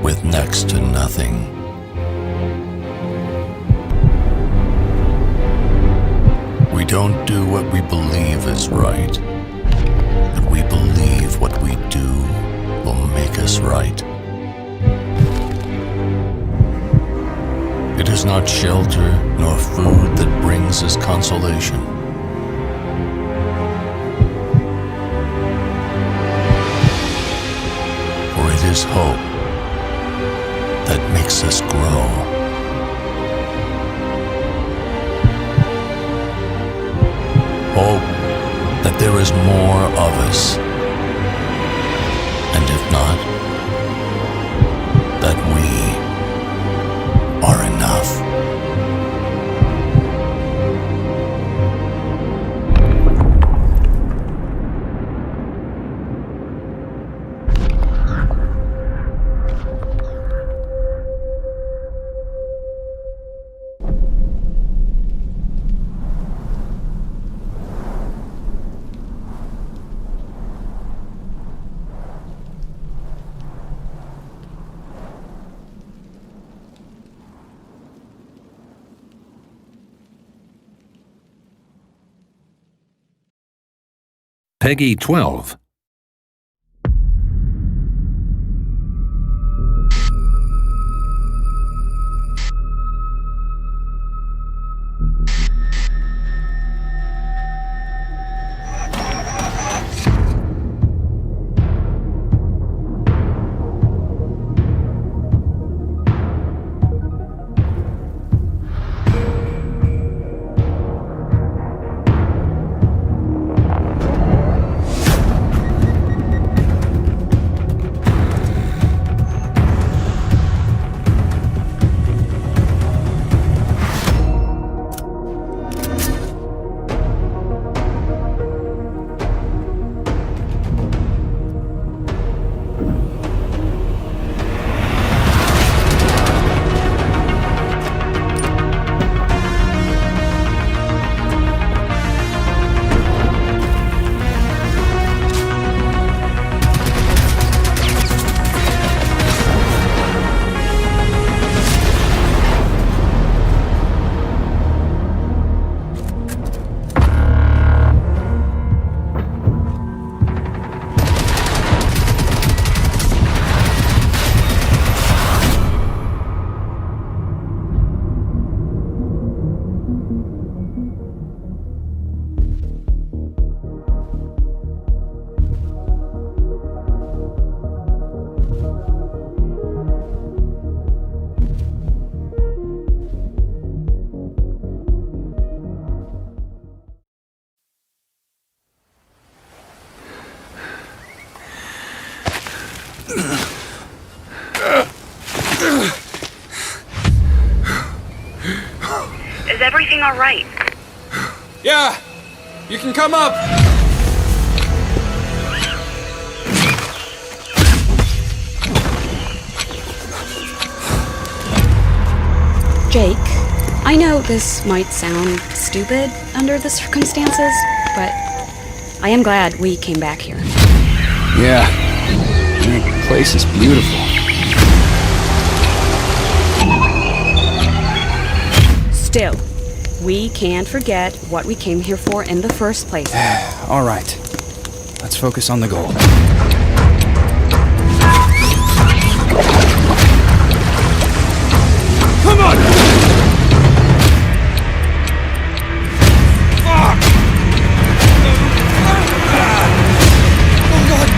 with next to nothing, we don't do what we believe is right, but we believe what we do will make us right. It is not shelter nor food that brings us consolation. For it is hope that makes us grow. Hope that there is more of us, and if not, that we are enough. Peggy 12. everything all right? Yeah! You can come up! Jake, I know this might sound stupid under the circumstances, but I am glad we came back here. Yeah, the place is beautiful. Still, we can't forget what we came here for in the first place. All right, let's focus on the goal. Come on! Fuck! Oh god!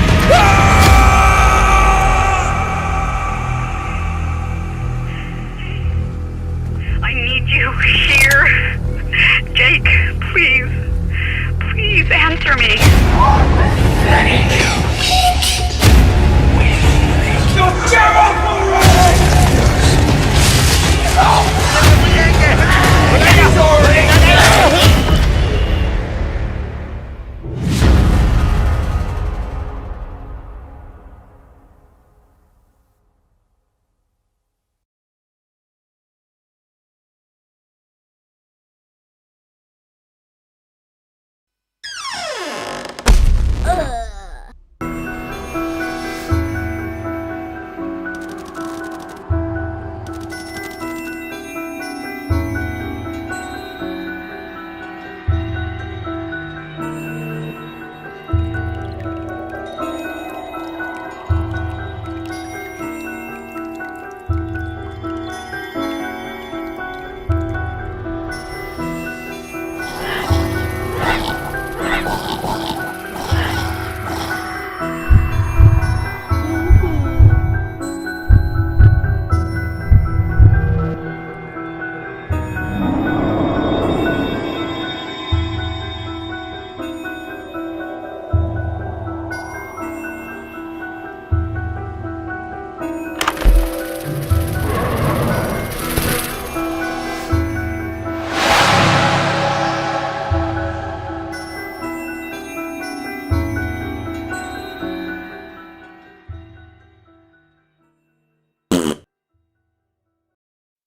I need you here. Jake, please. Please answer me. You're terrible!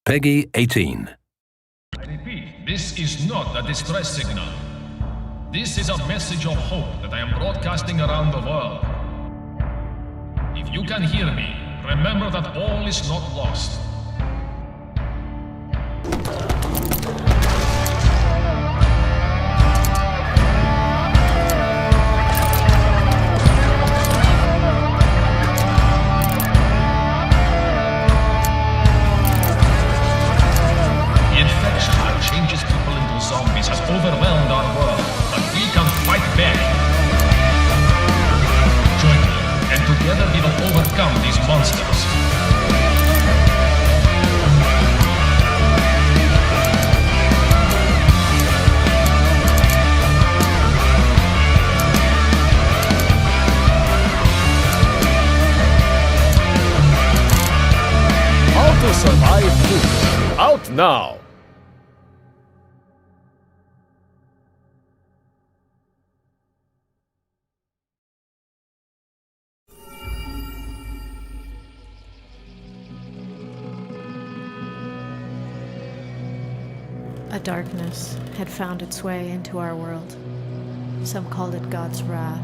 Peggy 18. I repeat, this is not a distress signal. This is a message of hope that I am broadcasting around the world. If you can hear me, remember that all is not lost. Zombies has overwhelmed our world, but we can fight back. Join me, and together we will overcome these monsters. How to survive food. Out now! A darkness had found its way into our world. Some called it God's wrath,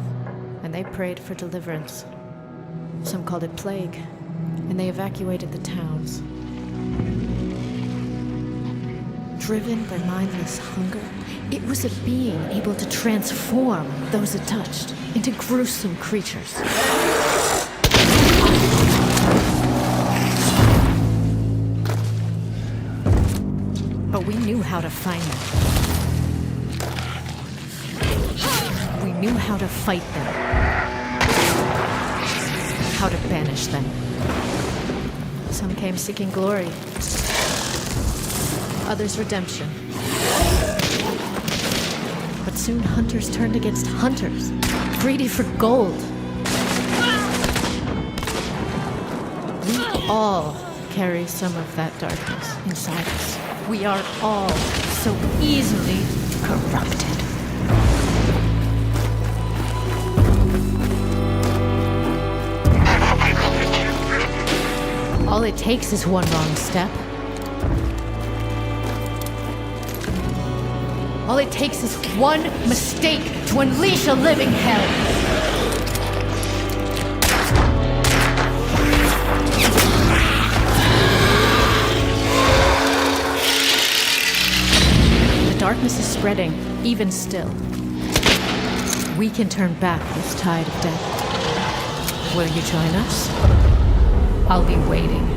and they prayed for deliverance. Some called it plague, and they evacuated the towns. Driven by mindless hunger, it was a being able to transform those it touched into gruesome creatures. But we knew how to find them. We knew how to fight them. How to banish them. Some came seeking glory. Others redemption. But soon hunters turned against hunters, greedy for gold. We all carry some of that darkness inside us. We are all so easily corrupted. All it takes is one wrong step. All it takes is one mistake to unleash a living hell. Darkness is spreading, even still. We can turn back this tide of death. Will you join us? I'll be waiting.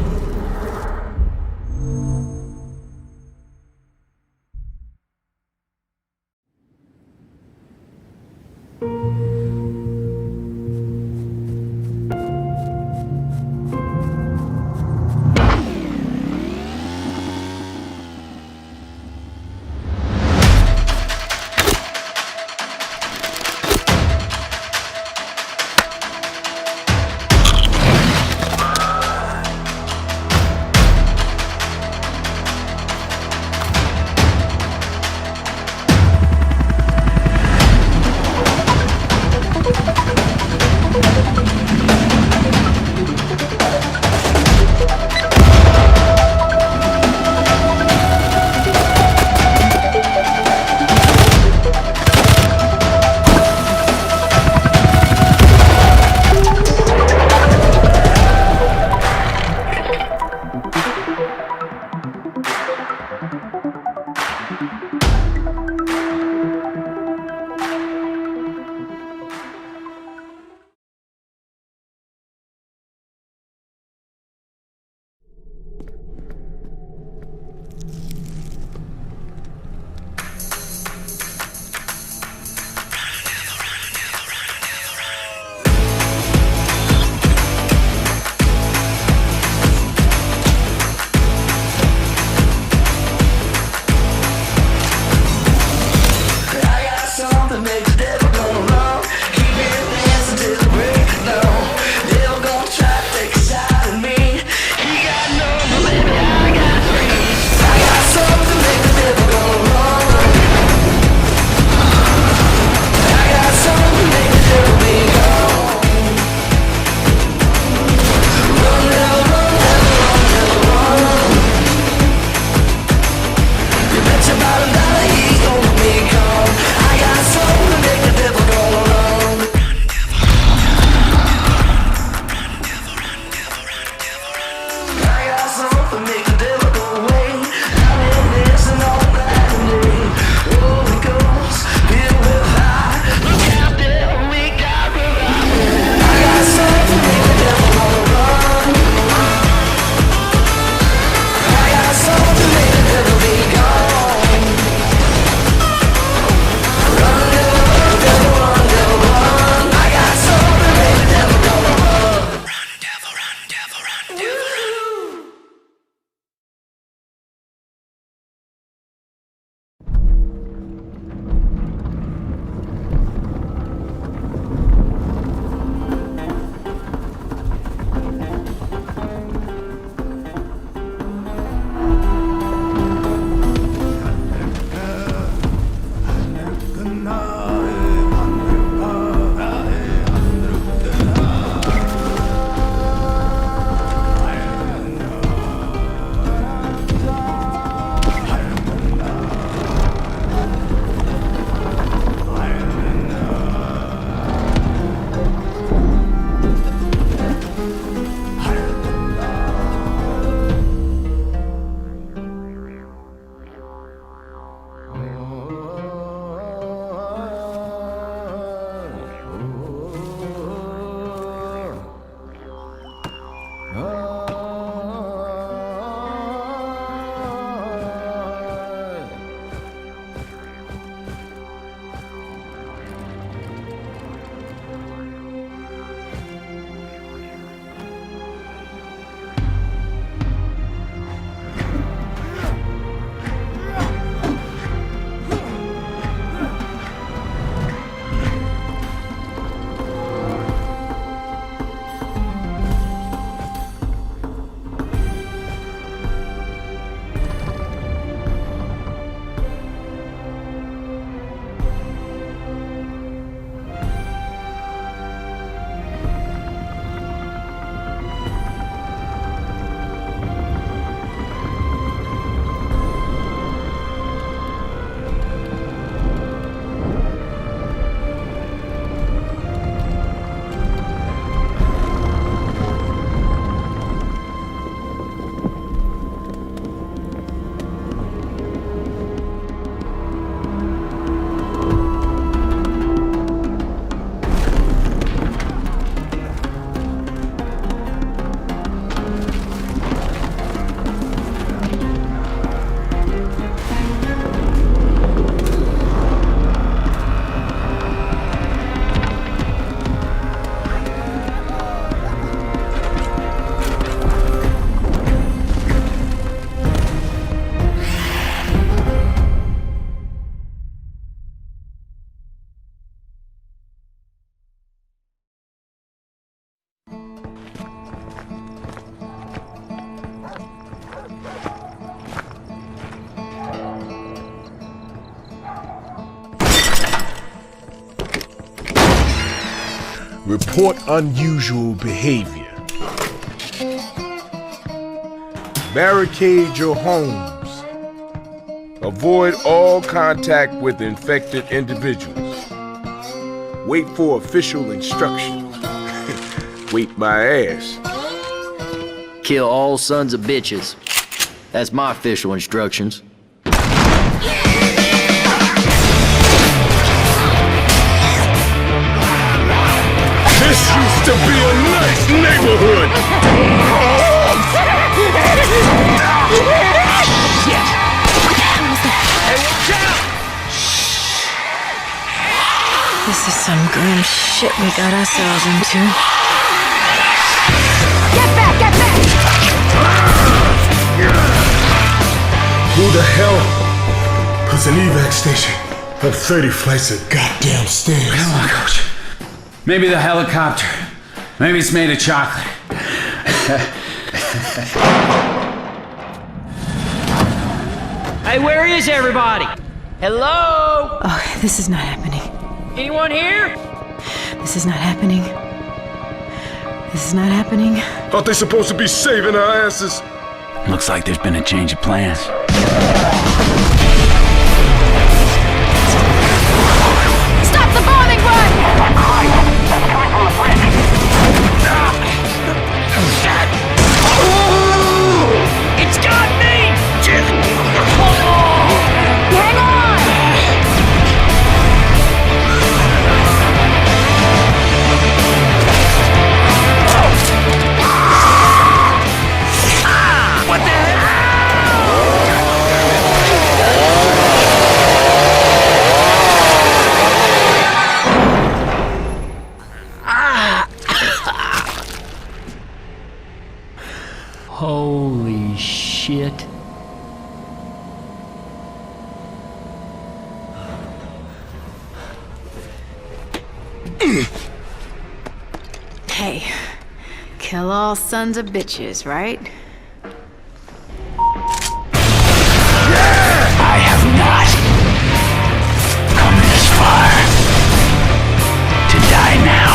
Report unusual behavior. Barricade your homes. Avoid all contact with infected individuals. Wait for official instructions. Wait my ass. Kill all sons of bitches. That's my official instructions. This used to be a nice neighborhood! This is some grim shit we got ourselves into. Get back! Get back! Who the hell puts an evac station up 30 flights of goddamn stairs? Come on, Coach. Maybe the helicopter. Maybe it's made of chocolate. Hey, where is everybody? Hello? Oh, this is not happening. Anyone here? This is not happening. This is not happening. Aren't they supposed to be saving our asses? Looks like there's been a change of plans. Stop the bombing run! It's got me! Hang on! What the hell? Holy shit. Hey, kill all sons of bitches, right? I have not come this far to die now.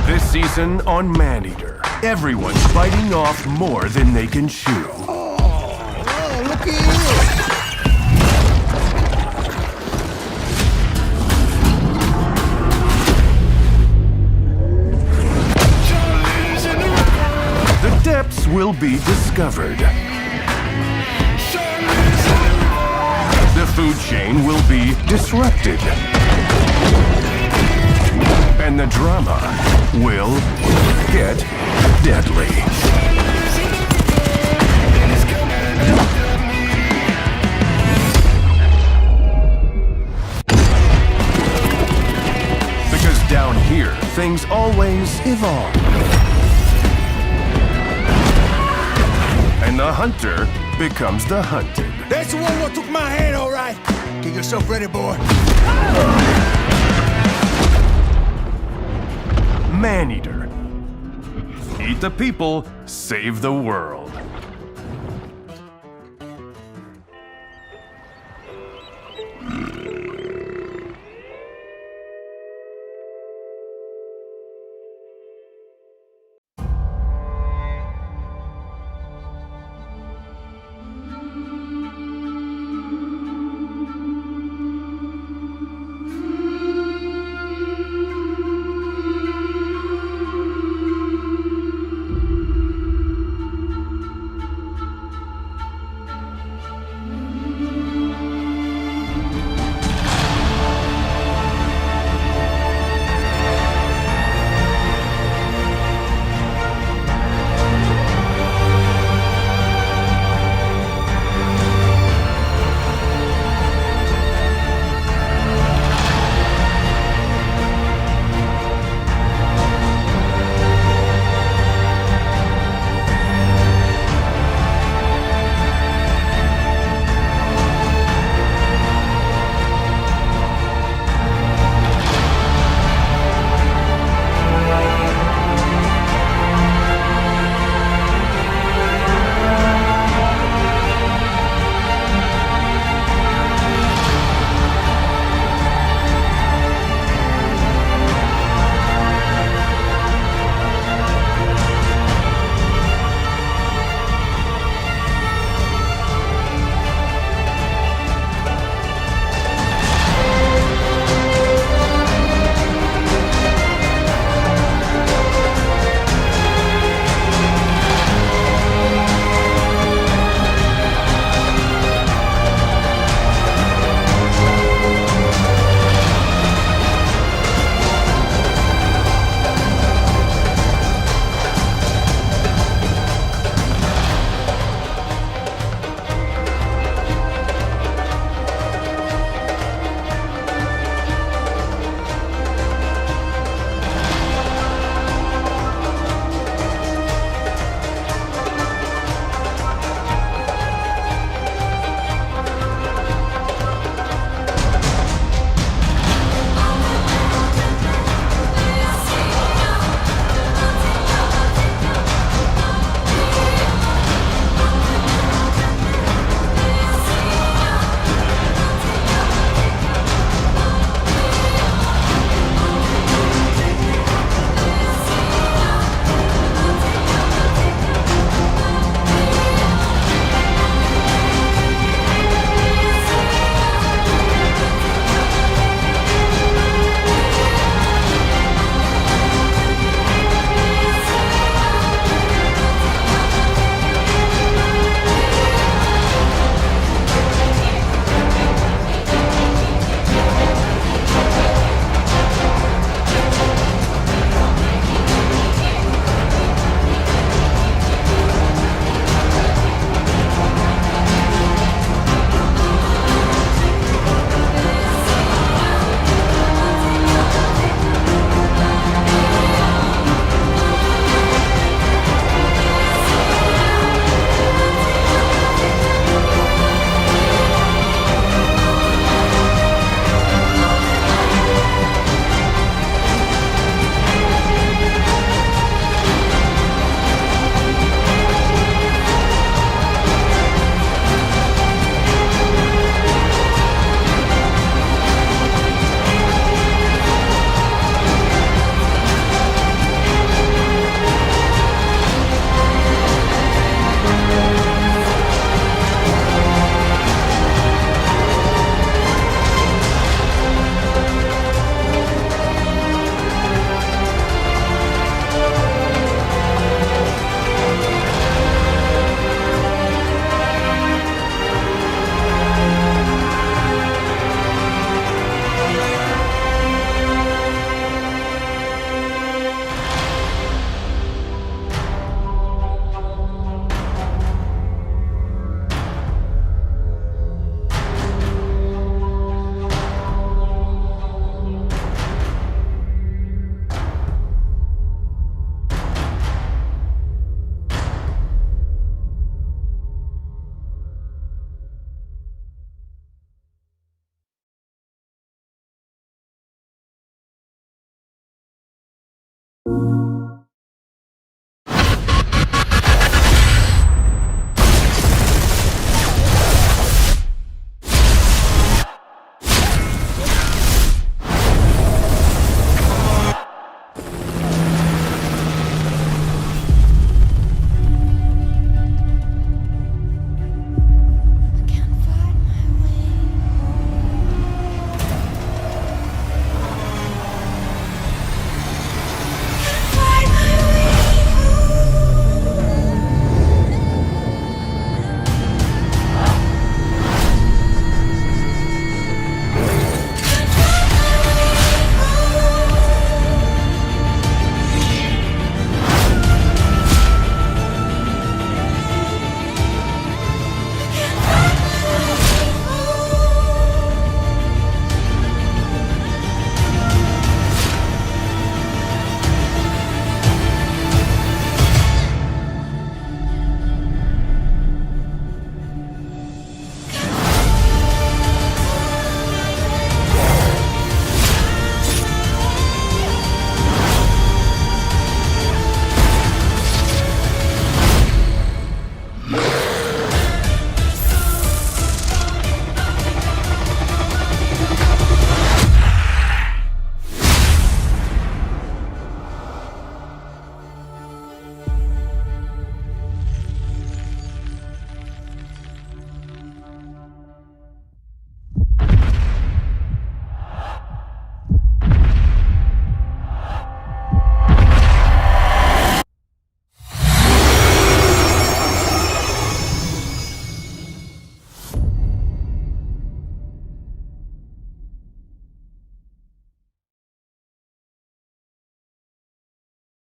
This season on Maneater, everyone's biting off more than they can chew. The depths will be discovered. The food chain will be disrupted. And the drama will get deadly. Because down here, things always evolve. And the hunter becomes the hunted. That's the one what took my hand, all right. Get yourself ready, boy. Maneater. Eat the people, save the world.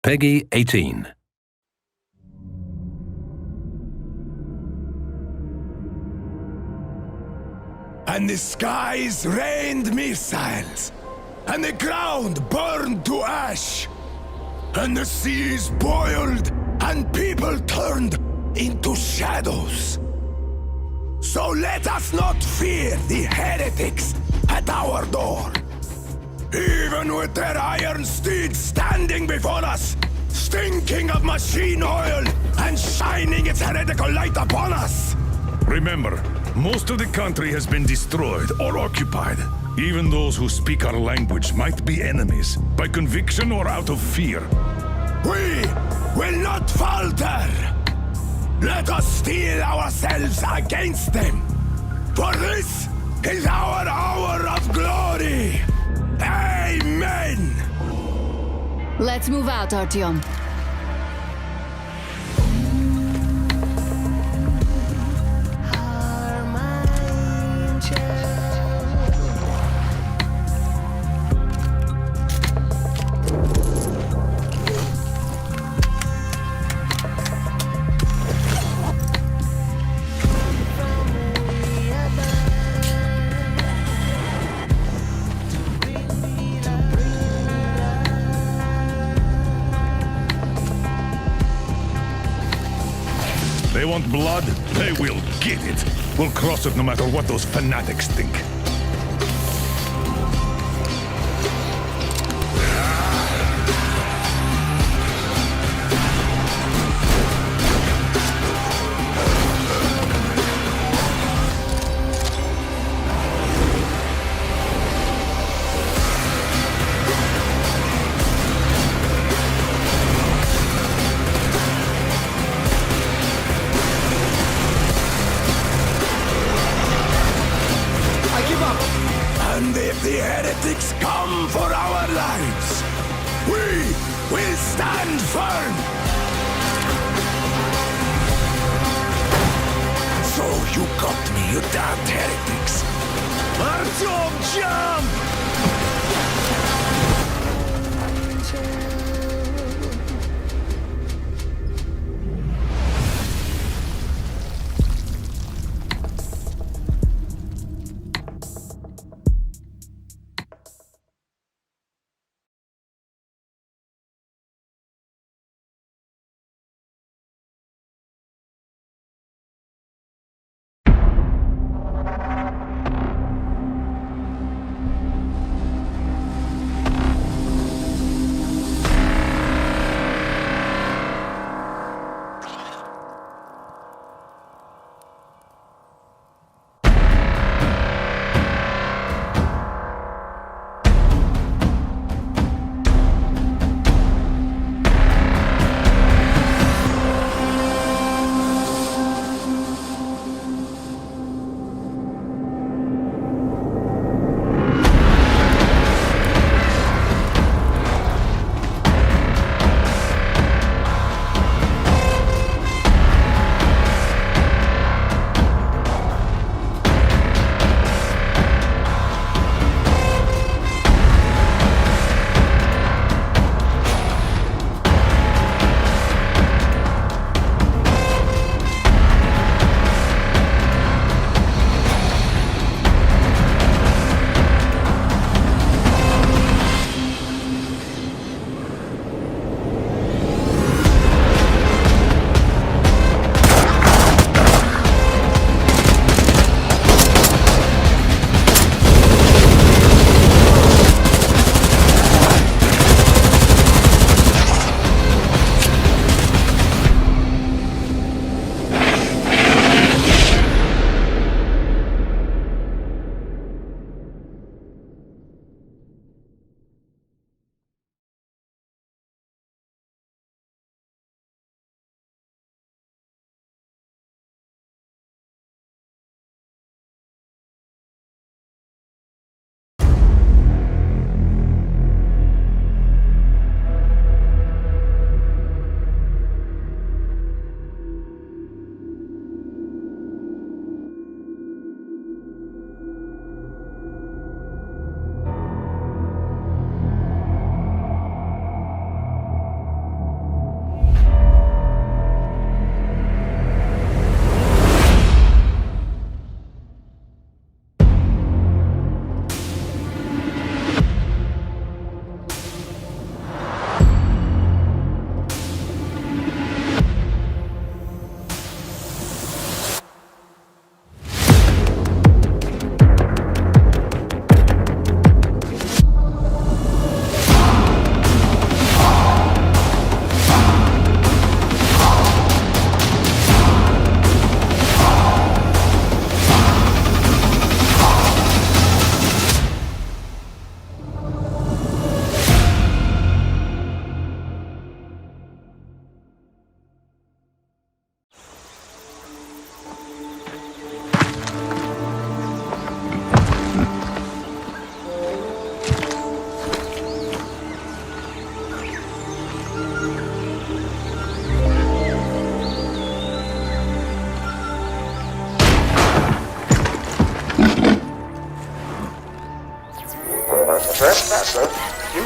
Peggy 18. And the skies rained missiles, and the ground burned to ash, and the seas boiled, and people turned into shadows. So let us not fear the heretics at our door. Even with their iron steeds standing before us, stinking of machine oil and shining its heretical light upon us. Remember, most of the country has been destroyed or occupied. Even those who speak our language might be enemies, by conviction or out of fear. We will not falter! Let us steel ourselves against them! For this is our hour of glory! Amen! Let's move out, Artyom. They want blood? They will get it. We'll cross it no matter what those fanatics think. And if the heretics come for our lives, we will stand firm! So you got me, you damned heretics! Artyom, jump!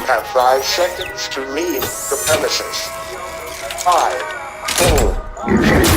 have 5 seconds to leave the premises. 5, 4, 3,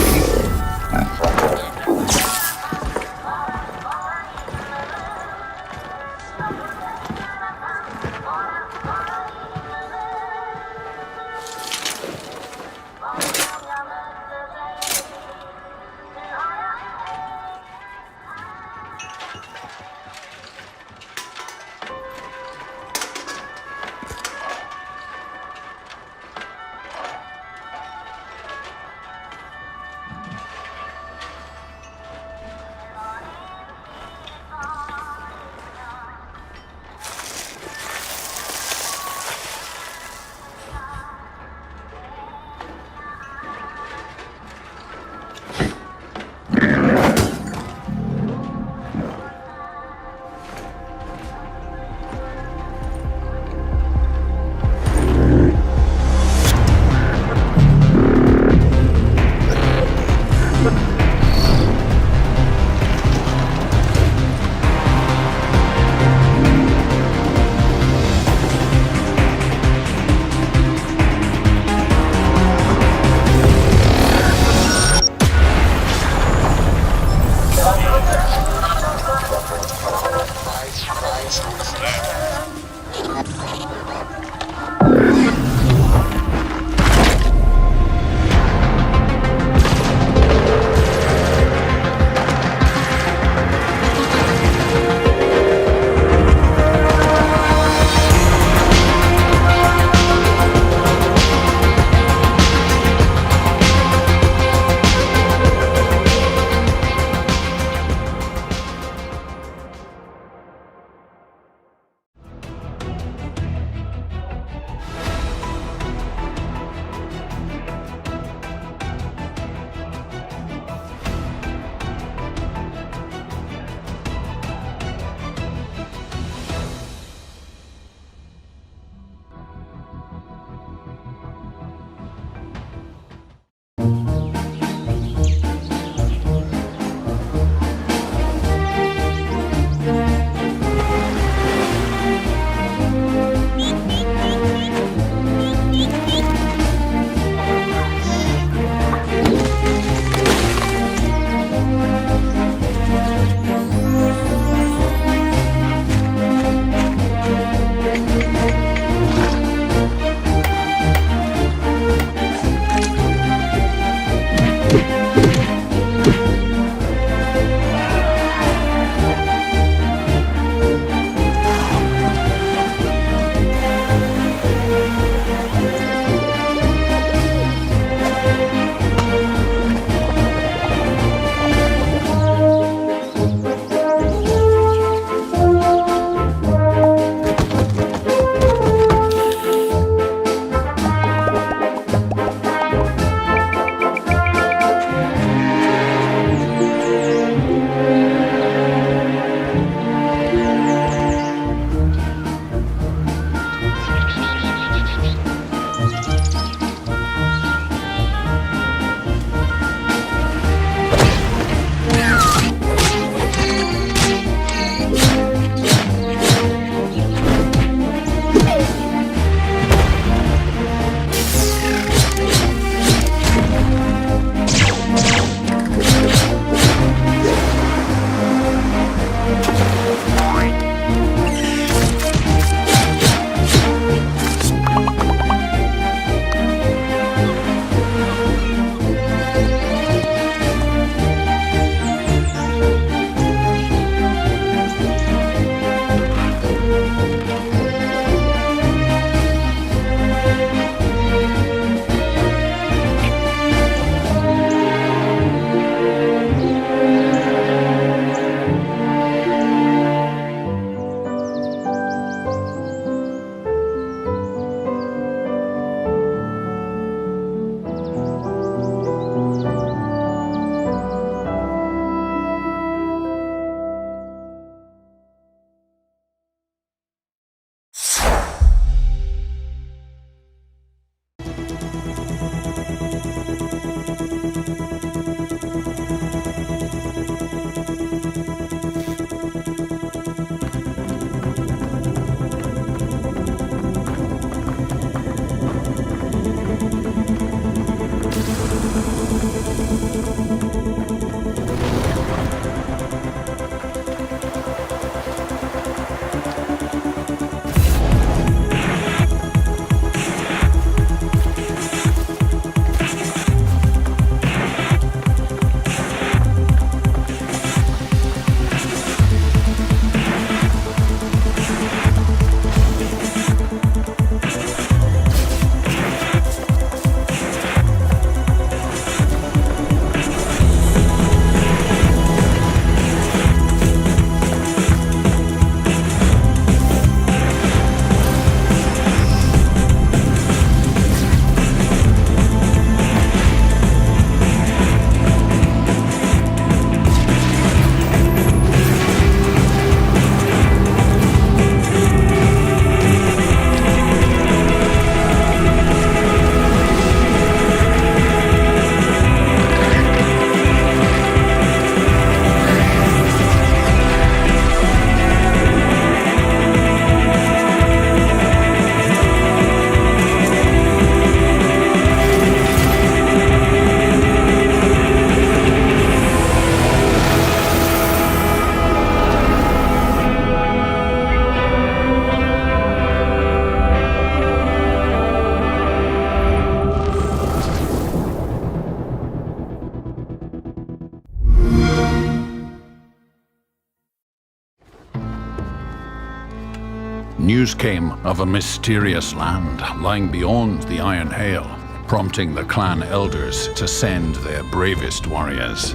News came of a mysterious land lying beyond the Iron Hail, prompting the clan elders to send their bravest warriors.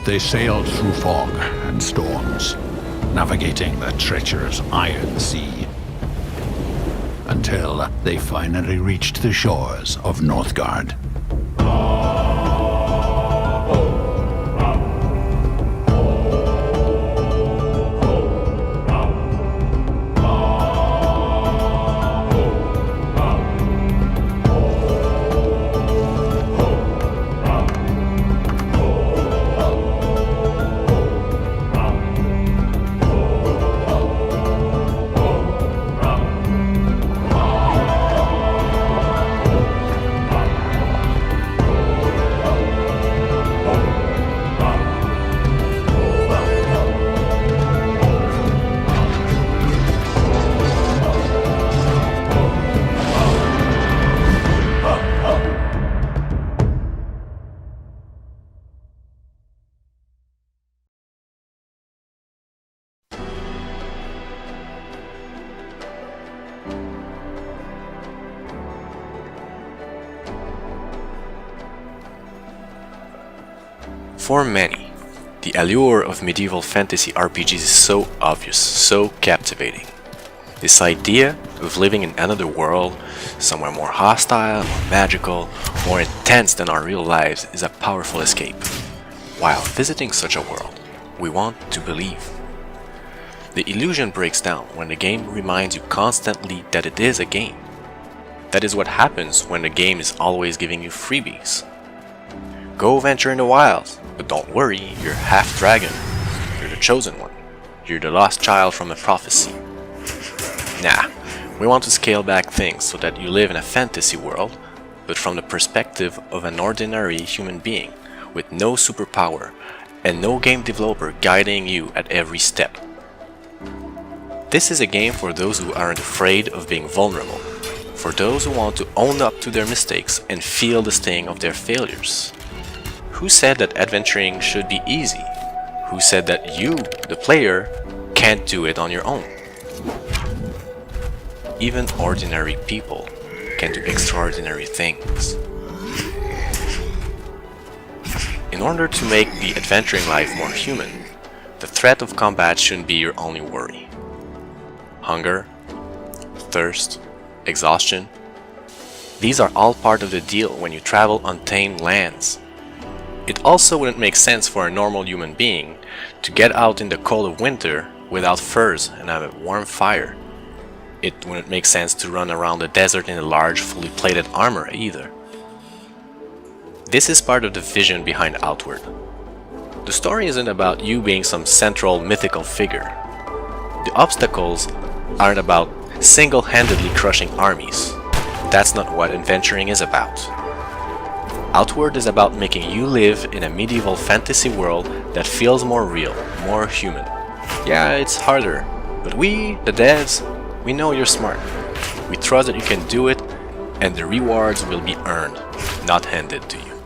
They sailed through fog and storms, navigating the treacherous Iron Sea, until they finally reached the shores of Northgard. For many, the allure of medieval fantasy RPGs is so obvious, so captivating. This idea of living in another world, somewhere more hostile, more magical, more intense than our real lives, is a powerful escape. While visiting such a world, we want to believe. The illusion breaks down when the game reminds you constantly that it is a game. That is what happens when the game is always giving you freebies. Go venture in the wilds, but don't worry, you're half dragon. You're the chosen one. You're the lost child from a prophecy. Nah, we want to scale back things so that you live in a fantasy world, but from the perspective of an ordinary human being with no superpower and no game developer guiding you at every step. This is a game for those who aren't afraid of being vulnerable, for those who want to own up to their mistakes and feel the sting of their failures. Who said that adventuring should be easy? Who said that you, the player, can't do it on your own? Even ordinary people can do extraordinary things. In order to make the adventuring life more human, the threat of combat shouldn't be your only worry. Hunger, thirst, exhaustion, these are all part of the deal when you travel untamed lands. It also wouldn't make sense for a normal human being to get out in the cold of winter without furs and have a warm fire. It wouldn't make sense to run around the desert in a large, fully plated armor either. This is part of the vision behind Outward. The story isn't about you being some central mythical figure. The obstacles aren't about single-handedly crushing armies. That's not what adventuring is about. Outward is about making you live in a medieval fantasy world that feels more real, more human. Yeah, it's harder, but we, the devs, we know you're smart. We trust that you can do it, and the rewards will be earned, not handed to you.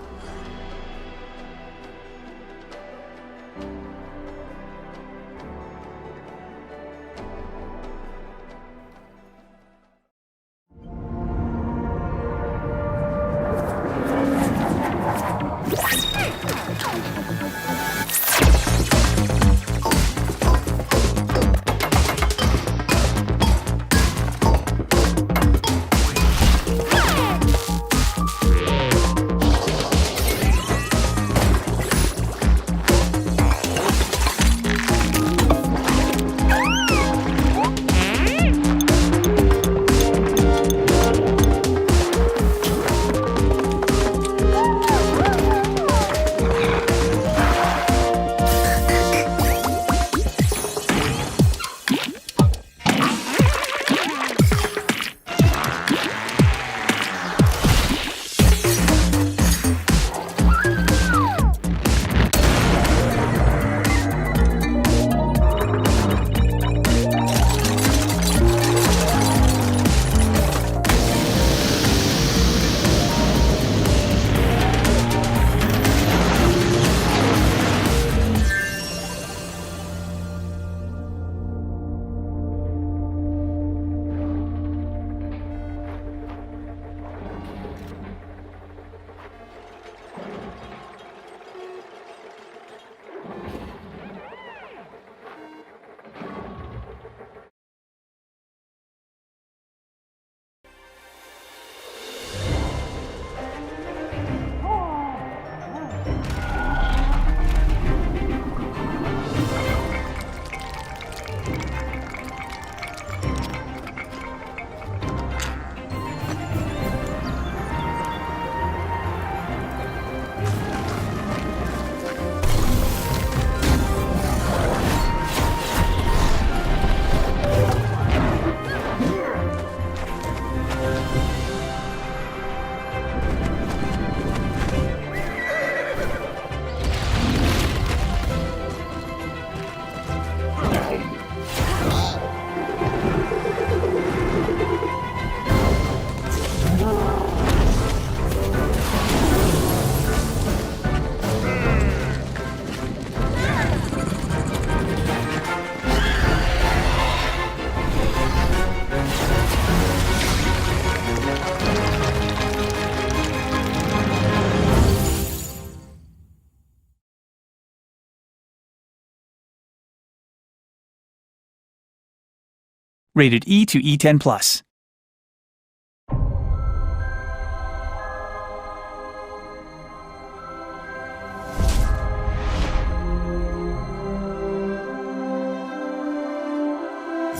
Rated E to E10+.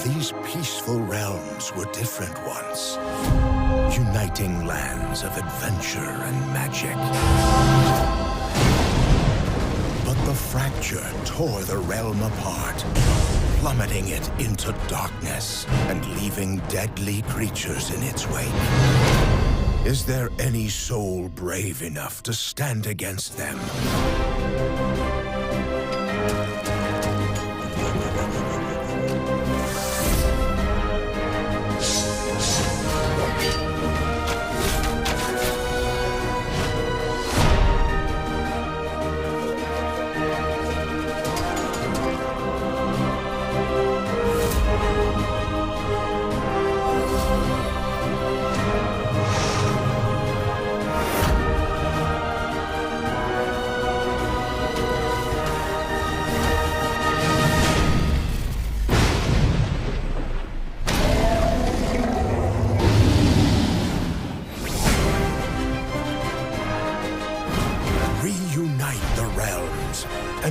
These peaceful realms were different once, uniting lands of adventure and magic. But the fracture tore the realm apart, plummeting it into darkness and leaving deadly creatures in its wake. Is there any soul brave enough to stand against them?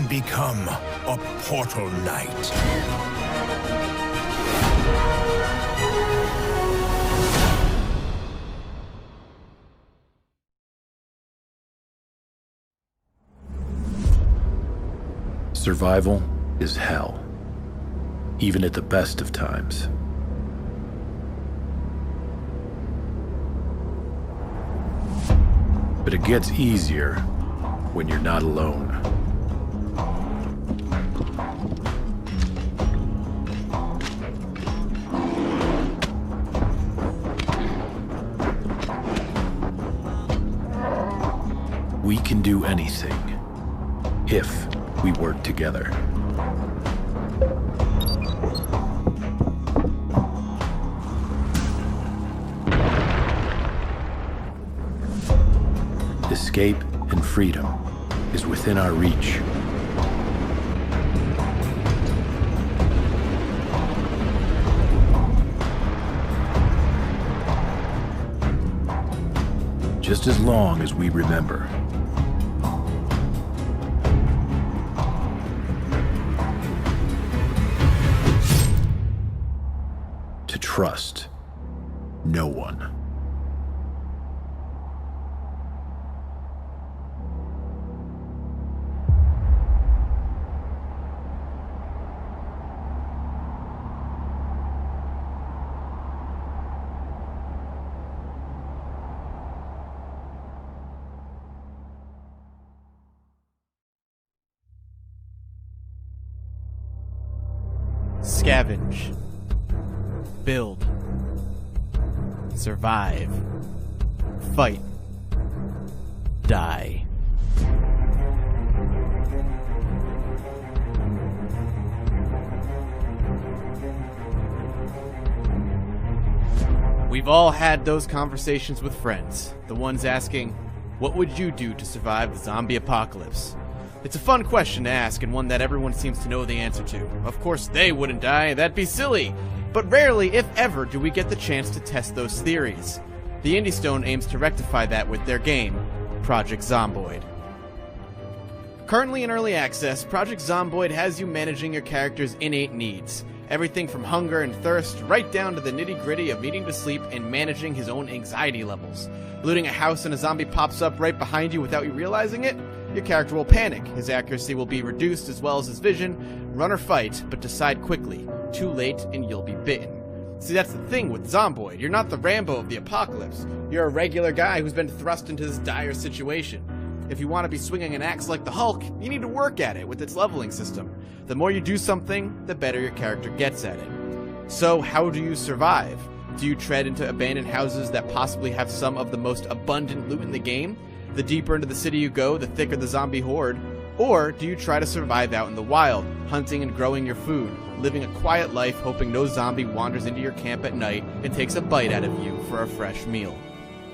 Become a portal knight. Survival is hell, even at the best of times. But it gets easier when you're not alone. We can do anything if we work together. Escape and freedom is within our reach. Just as long as we remember. Trust no one. Scavenge. Build. Survive. Fight. Die. We've all had those conversations with friends. The ones asking, what would you do to survive the zombie apocalypse? It's a fun question to ask and one that everyone seems to know the answer to. Of course they wouldn't die, that'd be silly. But rarely, if ever, do we get the chance to test those theories. The Indie Stone aims to rectify that with their game, Project Zomboid. Currently in early access, Project Zomboid has you managing your character's innate needs. Everything from hunger and thirst, right down to the nitty-gritty of needing to sleep and managing his own anxiety levels. Looting a house and a zombie pops up right behind you without you realizing it? Your character will panic, his accuracy will be reduced as well as his vision. Run or fight, but decide quickly. Too late and you'll be bitten. See, that's the thing with Zomboid. You're not the Rambo of the apocalypse. You're a regular guy who's been thrust into this dire situation. If you want to be swinging an axe like the Hulk, you need to work at it with its leveling system. The more you do something, the better your character gets at it. So, how do you survive? Do you tread into abandoned houses that possibly have some of the most abundant loot in the game? The deeper into the city you go, the thicker the zombie horde. Or do you try to survive out in the wild, hunting and growing your food, living a quiet life hoping no zombie wanders into your camp at night and takes a bite out of you for a fresh meal?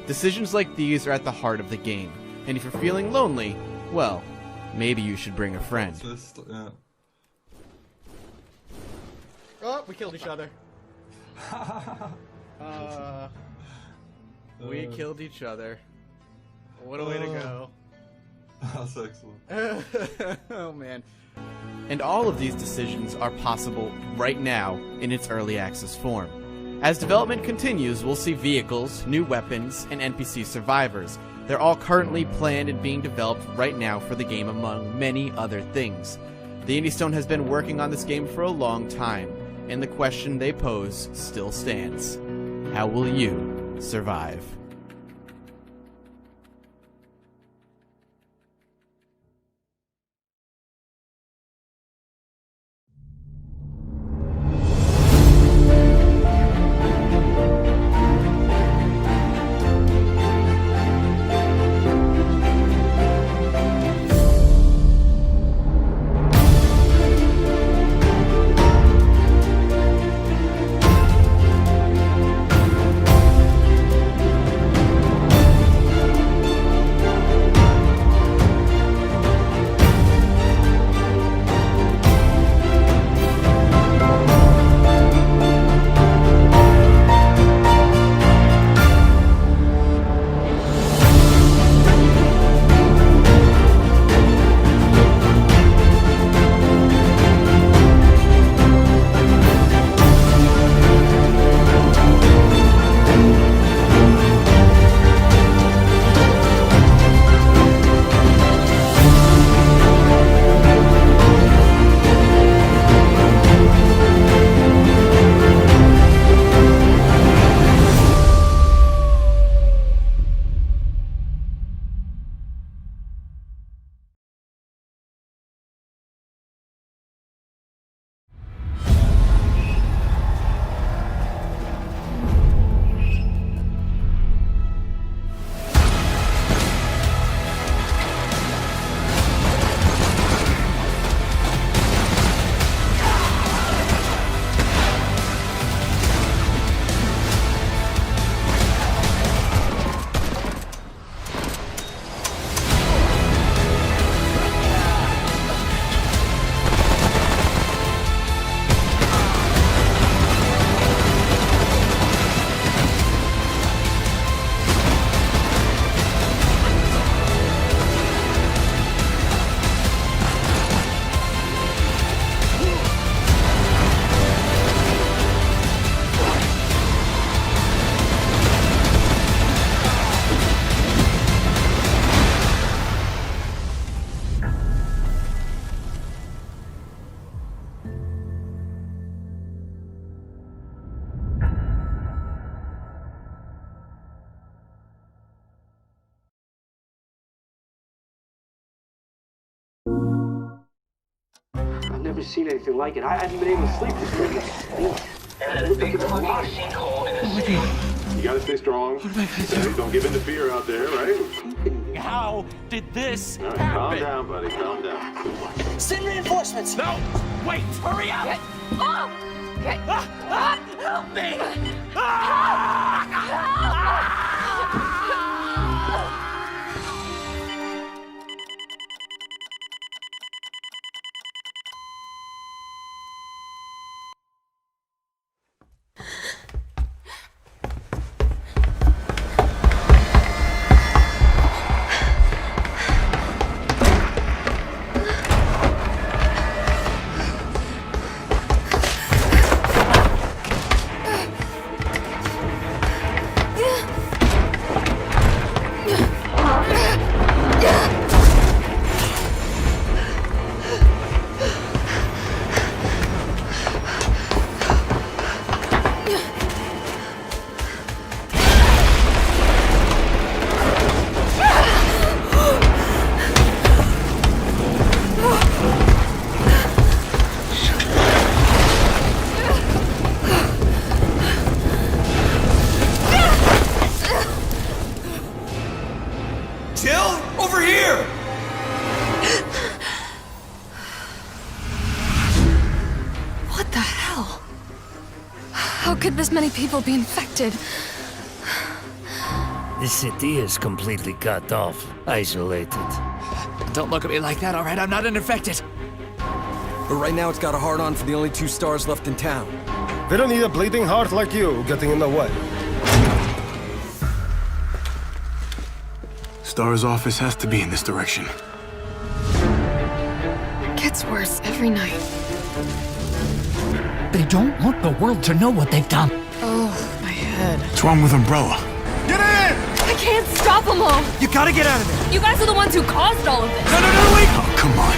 Decisions like these are at the heart of the game, and if you're feeling lonely, well, maybe you should bring a friend. Oh, we killed each other. We killed each other. What a way to go. That's excellent. Oh man. And all of these decisions are possible right now in its early access form. As development continues, we'll see vehicles, new weapons, and NPC survivors. They're all currently planned and being developed right now for the game, among many other things. The Indie Stone has been working on this game for a long time, and the question they pose still stands. How will you survive? Never seen anything like it. I haven't been able to sleep this week. You gotta stay strong. Don't give in to fear out there, right? How did this All right, happen? calm down, buddy. Calm down. Send reinforcements! No! Wait! Hurry up! Oh! Okay. Help me! Over here! What the hell? How could this many people be infected? This city is completely cut off, isolated. Don't look at me like that, alright? I'm not uninfected. But right now it's got a hard-on for the only 2 stars left in town. They don't need a bleeding heart like you getting in the way. Star's office has to be in this direction. It gets worse every night. They don't want the world to know what they've done. Oh, my head. What's wrong with Umbrella? Get in! I can't stop them all! You gotta get out of there! You guys are the ones who caused all of this! No, wait! Oh, come on.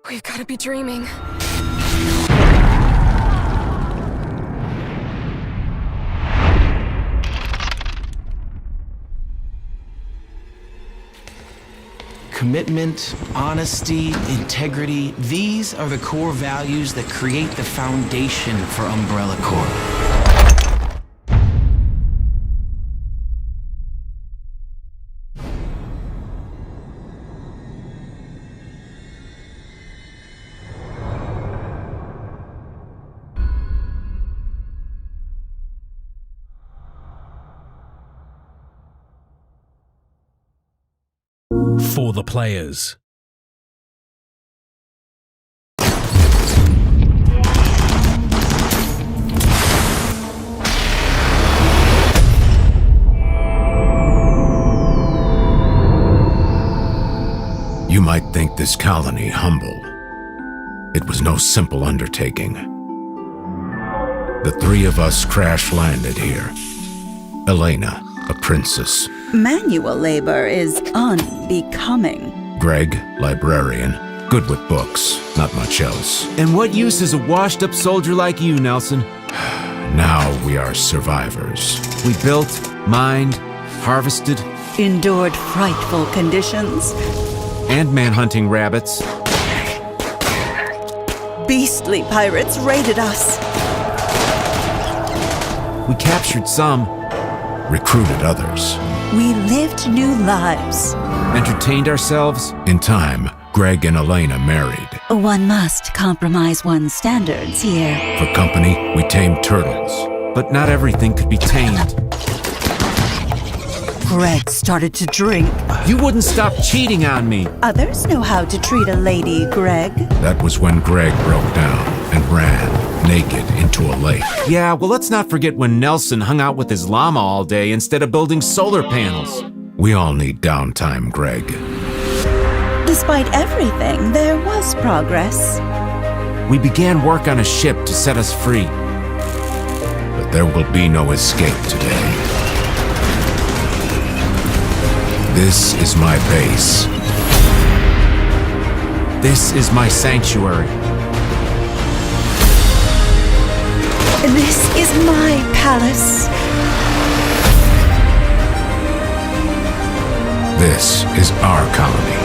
We've gotta be dreaming. Commitment, honesty, integrity, these are the core values that create the foundation for Umbrella Corp. For the players. You might think this colony humble. It was no simple undertaking. The 3 of us crash landed here. Elena, a princess. Manual labor is unbecoming. Greg, librarian, good with books, not much else. And what use is a washed-up soldier like you, Nelson? Now we are survivors. We built, mined, harvested, endured frightful conditions, and manhunting rabbits. Beastly pirates raided us. We captured some, recruited others. We lived new lives. Entertained ourselves. In time, Greg and Elena married. One must compromise one's standards here. For company, we tamed turtles. But not everything could be tamed. Greg started to drink. You wouldn't stop cheating on me. Others know how to treat a lady, Greg. That was when Greg broke down and ran naked into a lake. Yeah, well, let's not forget when Nelson hung out with his llama all day instead of building solar panels. We all need downtime, Greg. Despite everything, there was progress. We began work on a ship to set us free. But there will be no escape today. This is my base. This is my sanctuary. This is my palace. This is our colony.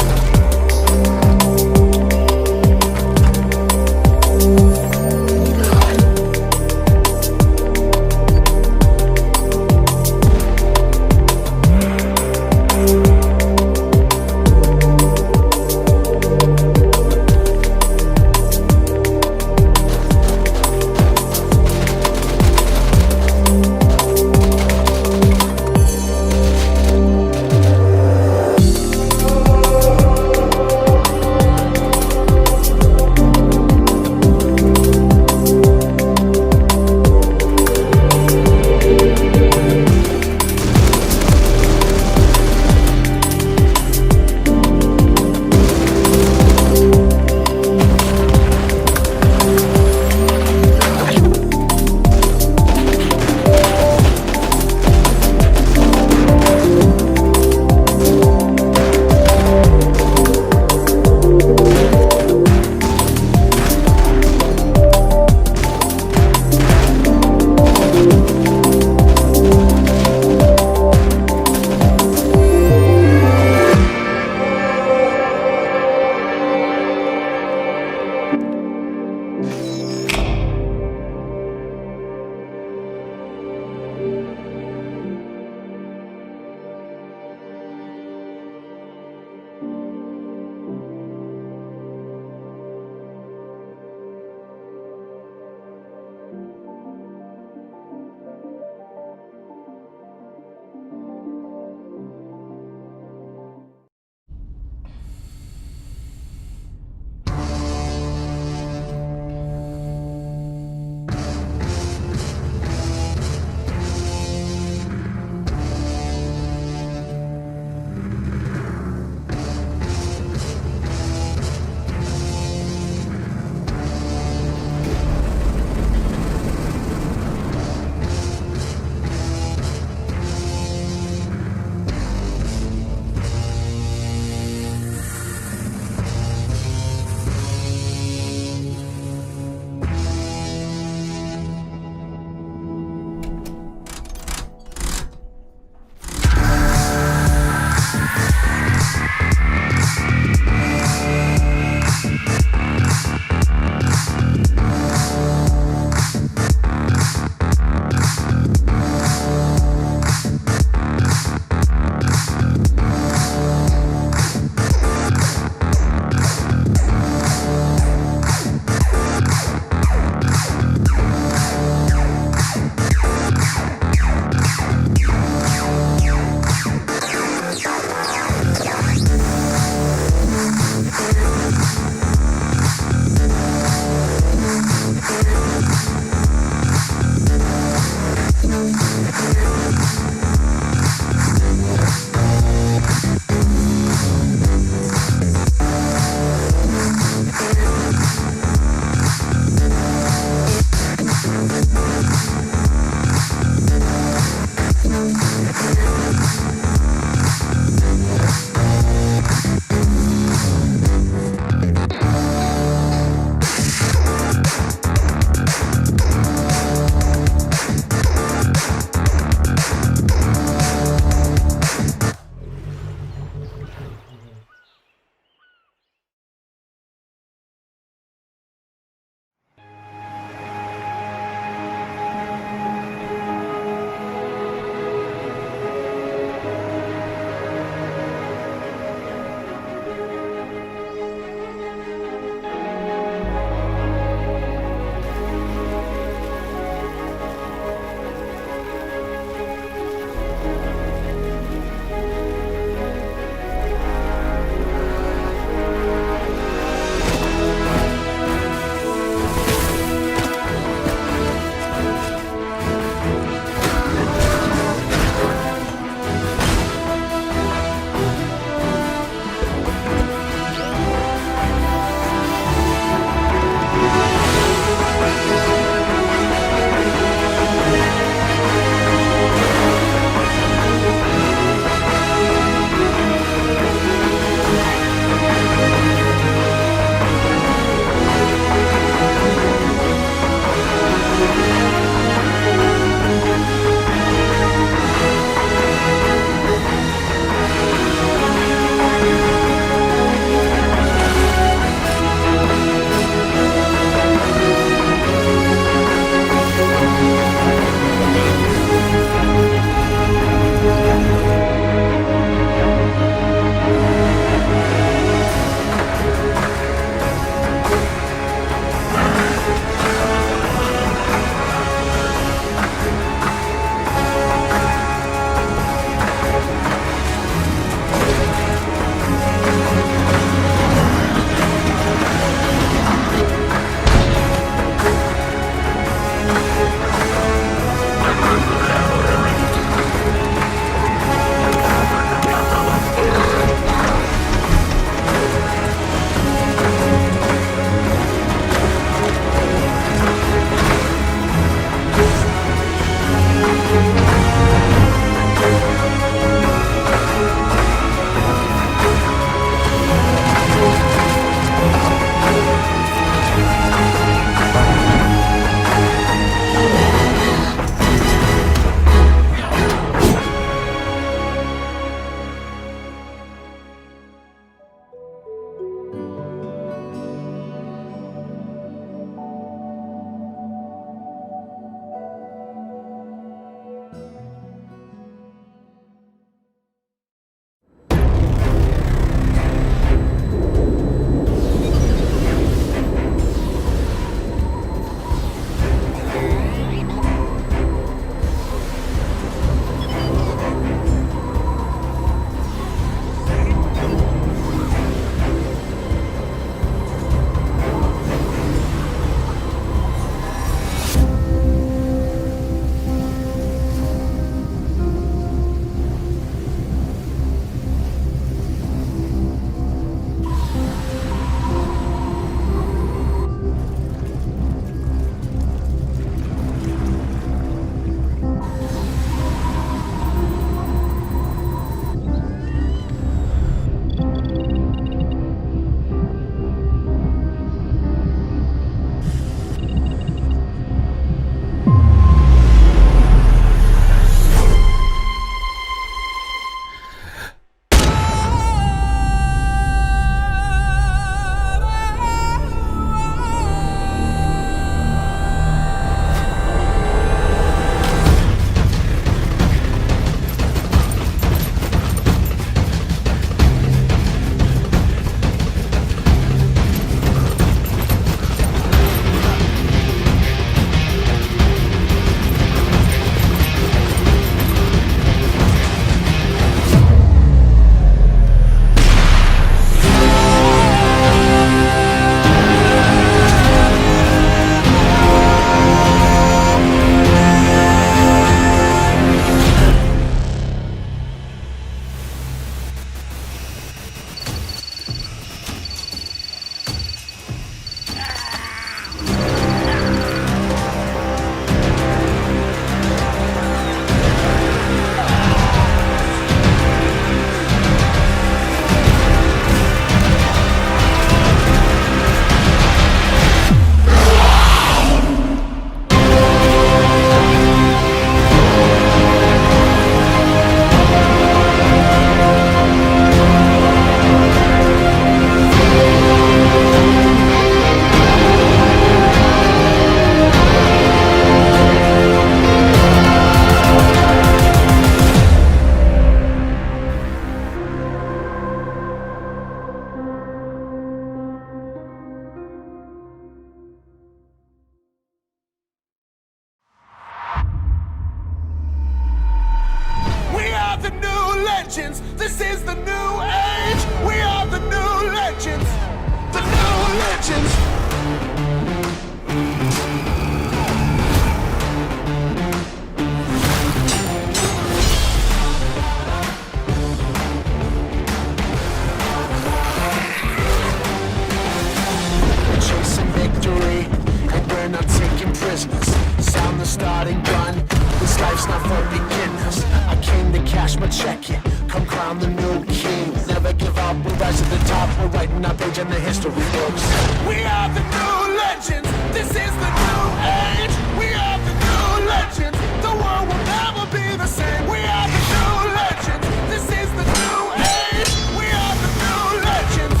check it. Come crown the new king. Never give up, we rise to the top. We're writing our page in the history books. We are the new legends. This is the new age. We are the new legends. The world will never be the same. We are the new legends. This is the new age. We are the new legends.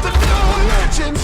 The new legends.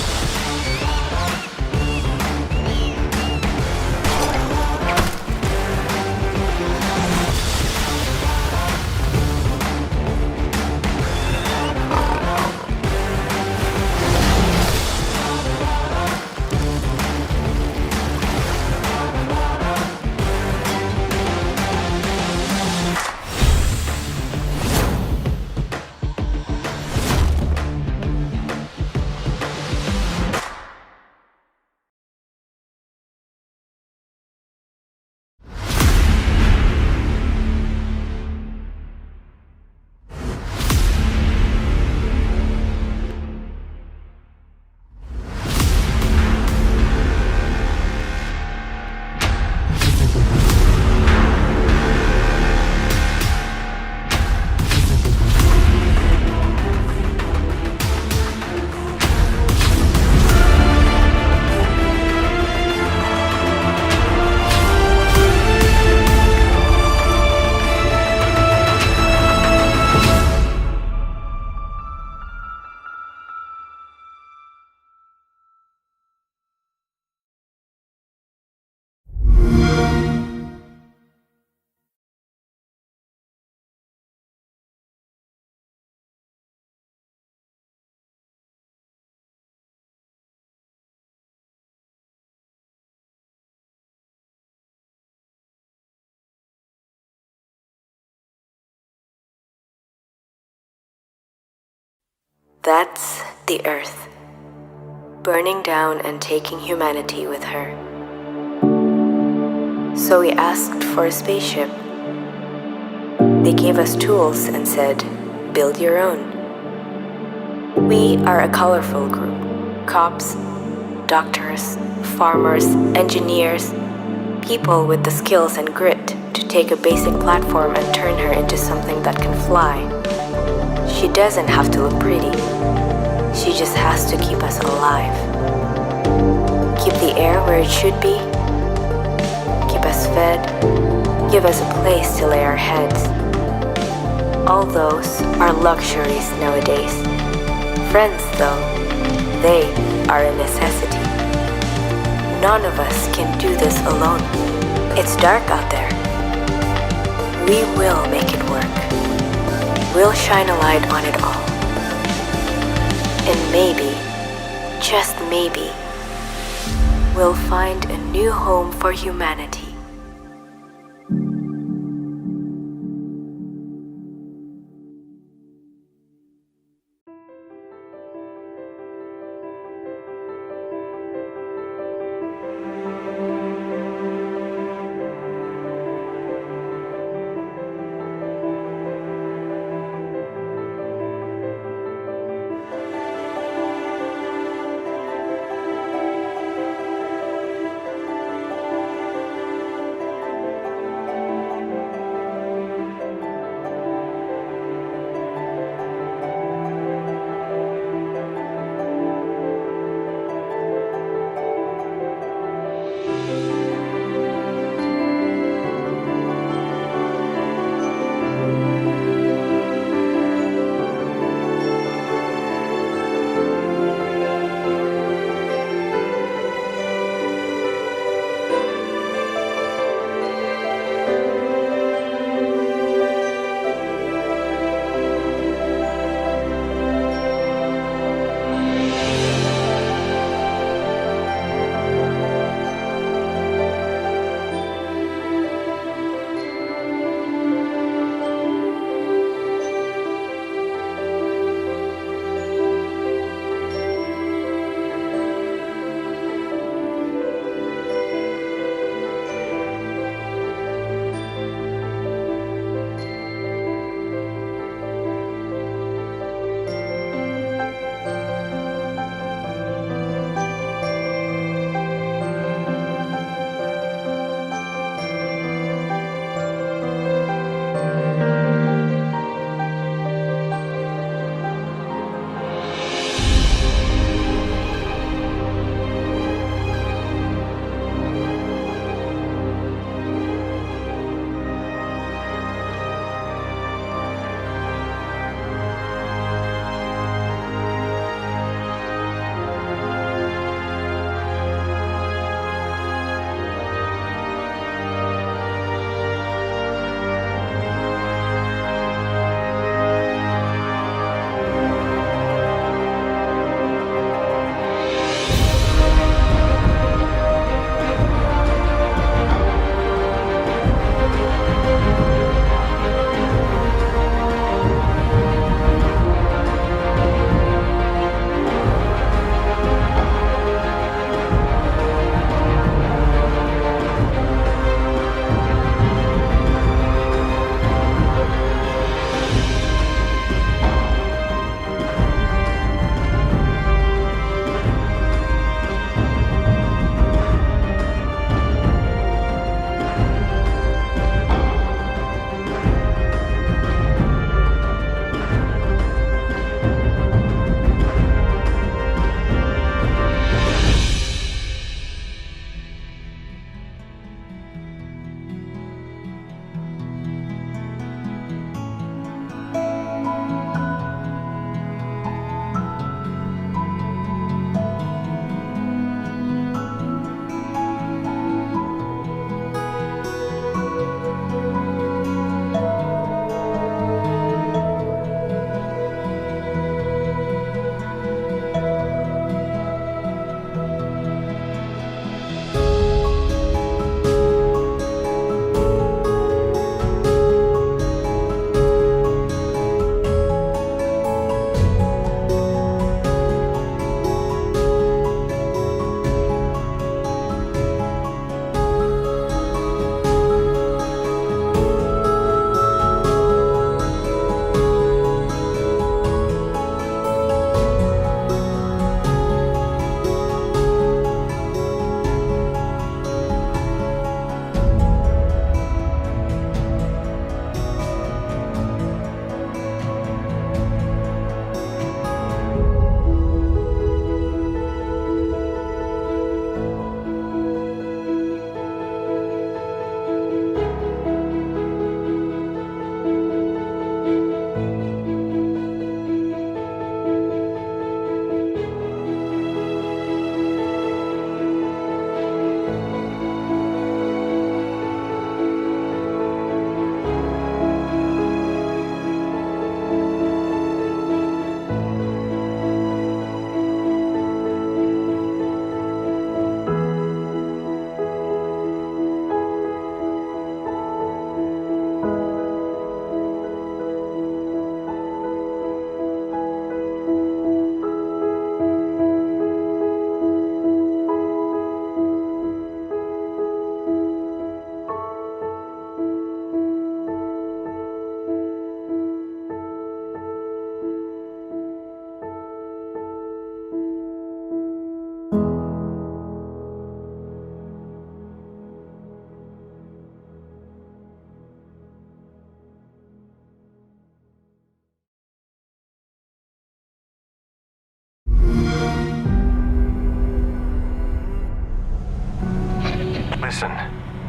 That's the Earth, burning down and taking humanity with her. So we asked for a spaceship. They gave us tools and said, build your own. We are a colorful group. Cops, doctors, farmers, engineers, people with the skills and grit to take a basic platform and turn her into something that can fly. She doesn't have to look pretty. She just has to keep us alive. Keep the air where it should be. Keep us fed. Give us a place to lay our heads. All those are luxuries nowadays. Friends, though, they are a necessity. None of us can do this alone. It's dark out there. We will make it work. We'll shine a light on it all. And maybe, just maybe, we'll find a new home for humanity.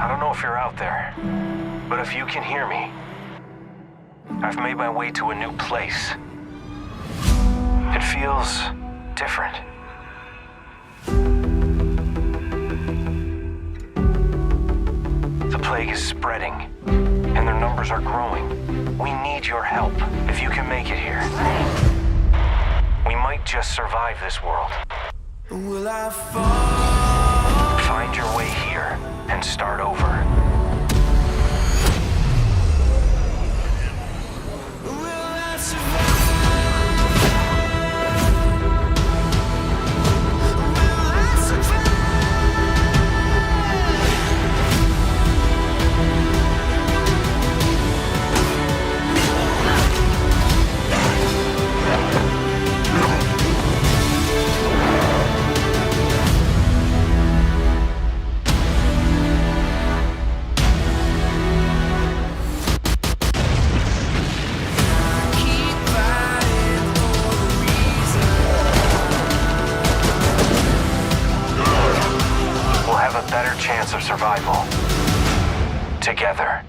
I don't know if you're out there, but if you can hear me, I've made my way to a new place. It feels different. The plague is spreading, and their numbers are growing. We need your help if you can make it here. We might just survive this world. Will I fall? Find your way here and start over. Better chance of survival together.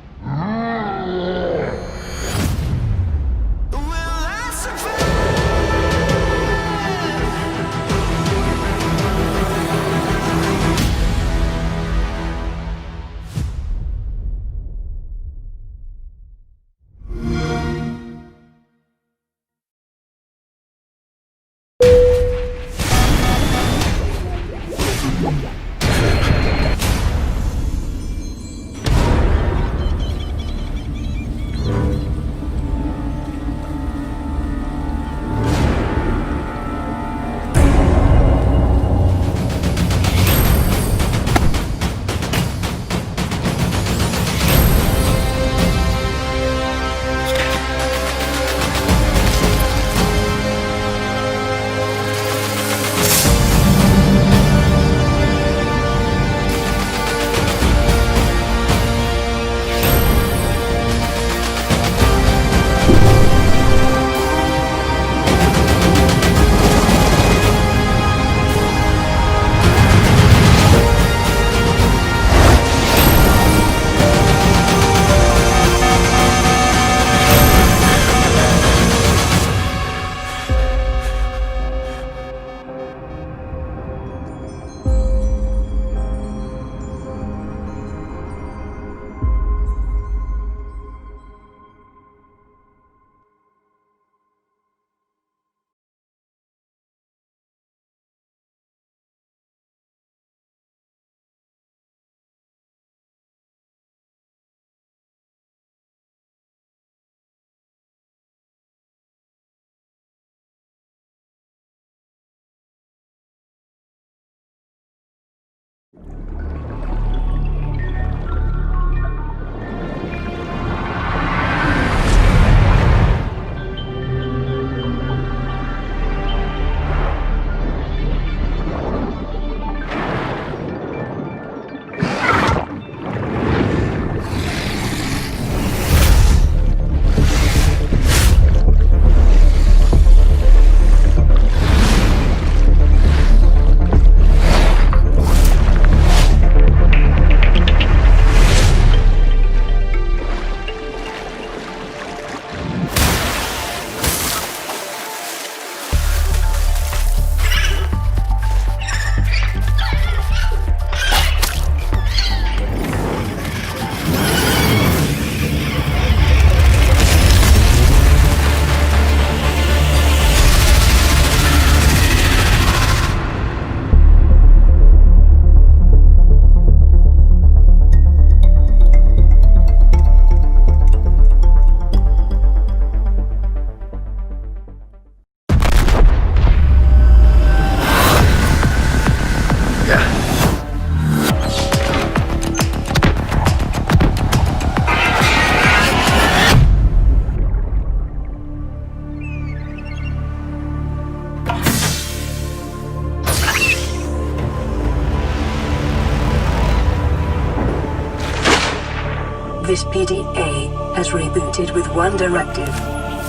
This PDA has rebooted with one directive: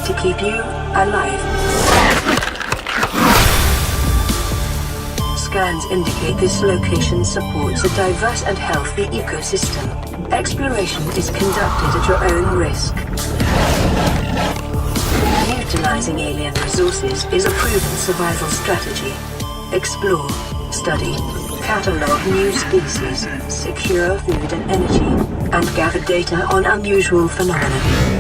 to keep you alive. scans indicate this location supports a diverse and healthy ecosystem. Exploration is conducted at your own risk. Utilizing alien resources is a proven survival strategy. Explore, study, catalog new species, secure food and energy, and gather data on unusual phenomena.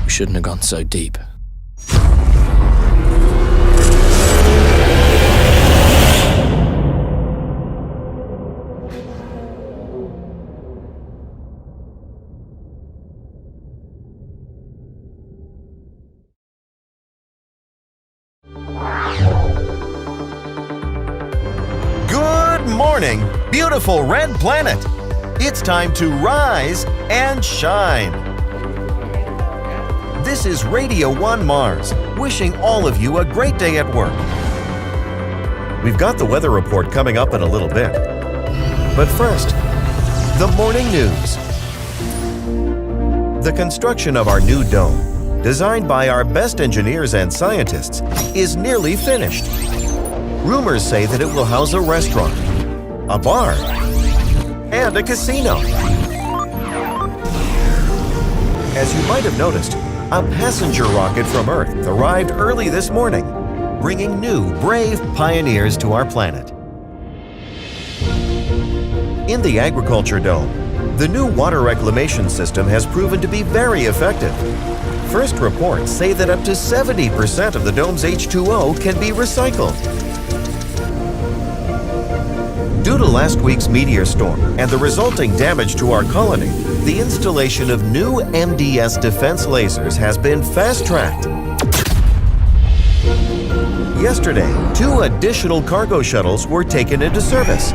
Shouldn't have gone so deep. Good morning, beautiful red planet. It's time to rise and shine. This is Radio 1 Mars, wishing all of you a great day at work. We've got the weather report coming up in a little bit. But first, the morning news. The construction of our new dome, designed by our best engineers and scientists, is nearly finished. Rumors say that it will house a restaurant, a bar, and a casino. As you might have noticed, a passenger rocket from Earth arrived early this morning, bringing new, brave pioneers to our planet. In the Agriculture Dome, the new water reclamation system has proven to be very effective. First reports say that up to 70% of the dome's H2O can be recycled. Due to last week's meteor storm and the resulting damage to our colony, the installation of new MDS defense lasers has been fast-tracked. Yesterday, 2 additional cargo shuttles were taken into service.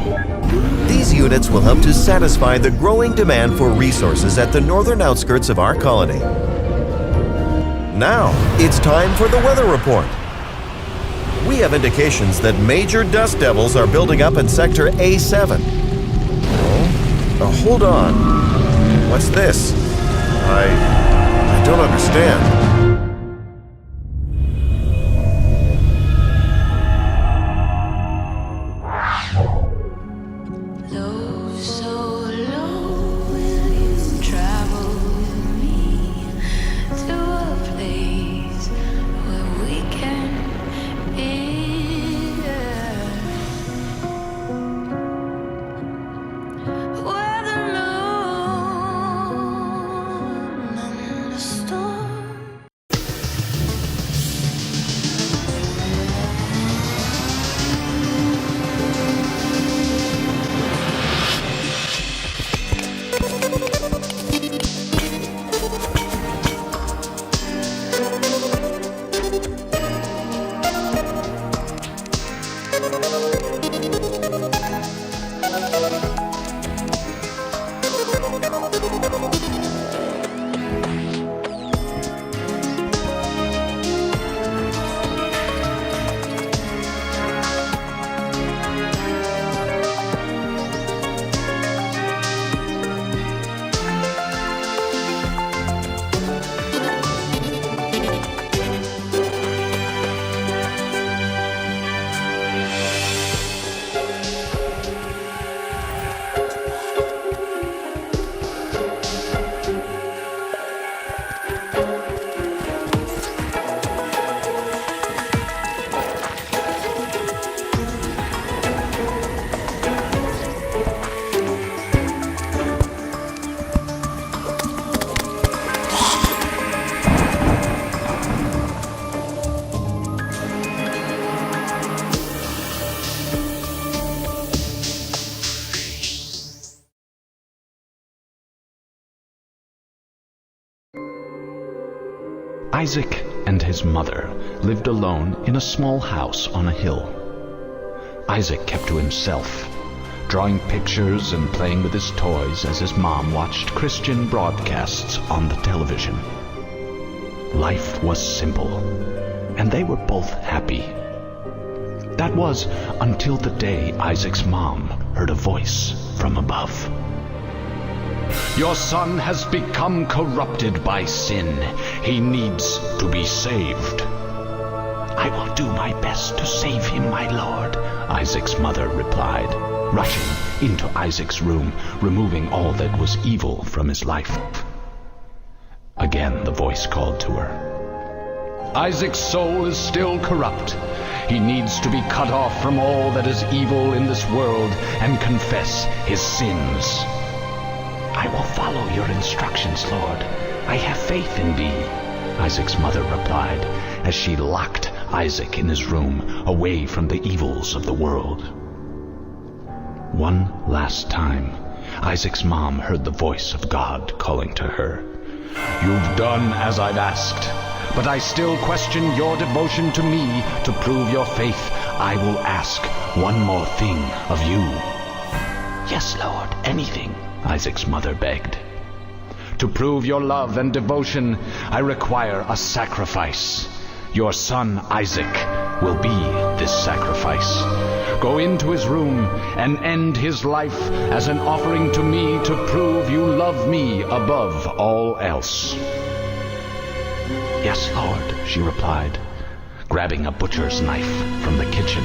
These units will help to satisfy the growing demand for resources at the northern outskirts of our colony. Now, it's time for the weather report. We have indications that major dust devils are building up in Sector A7. Oh, hold on. What's this? I don't understand. Isaac, and his mother lived alone in a small house on a hill. Isaac kept to himself, drawing pictures and playing with his toys as his mom watched Christian broadcasts on the television. Life was simple, and they were both happy. That was until the day Isaac's mom heard a voice from above. "Your son has become corrupted by sin. He needs to be saved." "I will do my best to save him, my lord," Isaac's mother replied, rushing into Isaac's room, removing all that was evil from his life. Again the voice called to her. "Isaac's soul is still corrupt. He needs to be cut off from all that is evil in this world and confess his sins." "I will follow your instructions, Lord. I have faith in thee," Isaac's mother replied as she locked Isaac in his room, away from the evils of the world. One last time, Isaac's mom heard the voice of God calling to her. "You've done as I've asked, but I still question your devotion to me. To prove your faith, I will ask one more thing of you." "Yes, Lord, anything," Isaac's mother begged. "To prove your love and devotion, I require a sacrifice. Your son Isaac will be this sacrifice. Go into his room and end his life as an offering to me to prove you love me above all else." "Yes, Lord," she replied, grabbing a butcher's knife from the kitchen.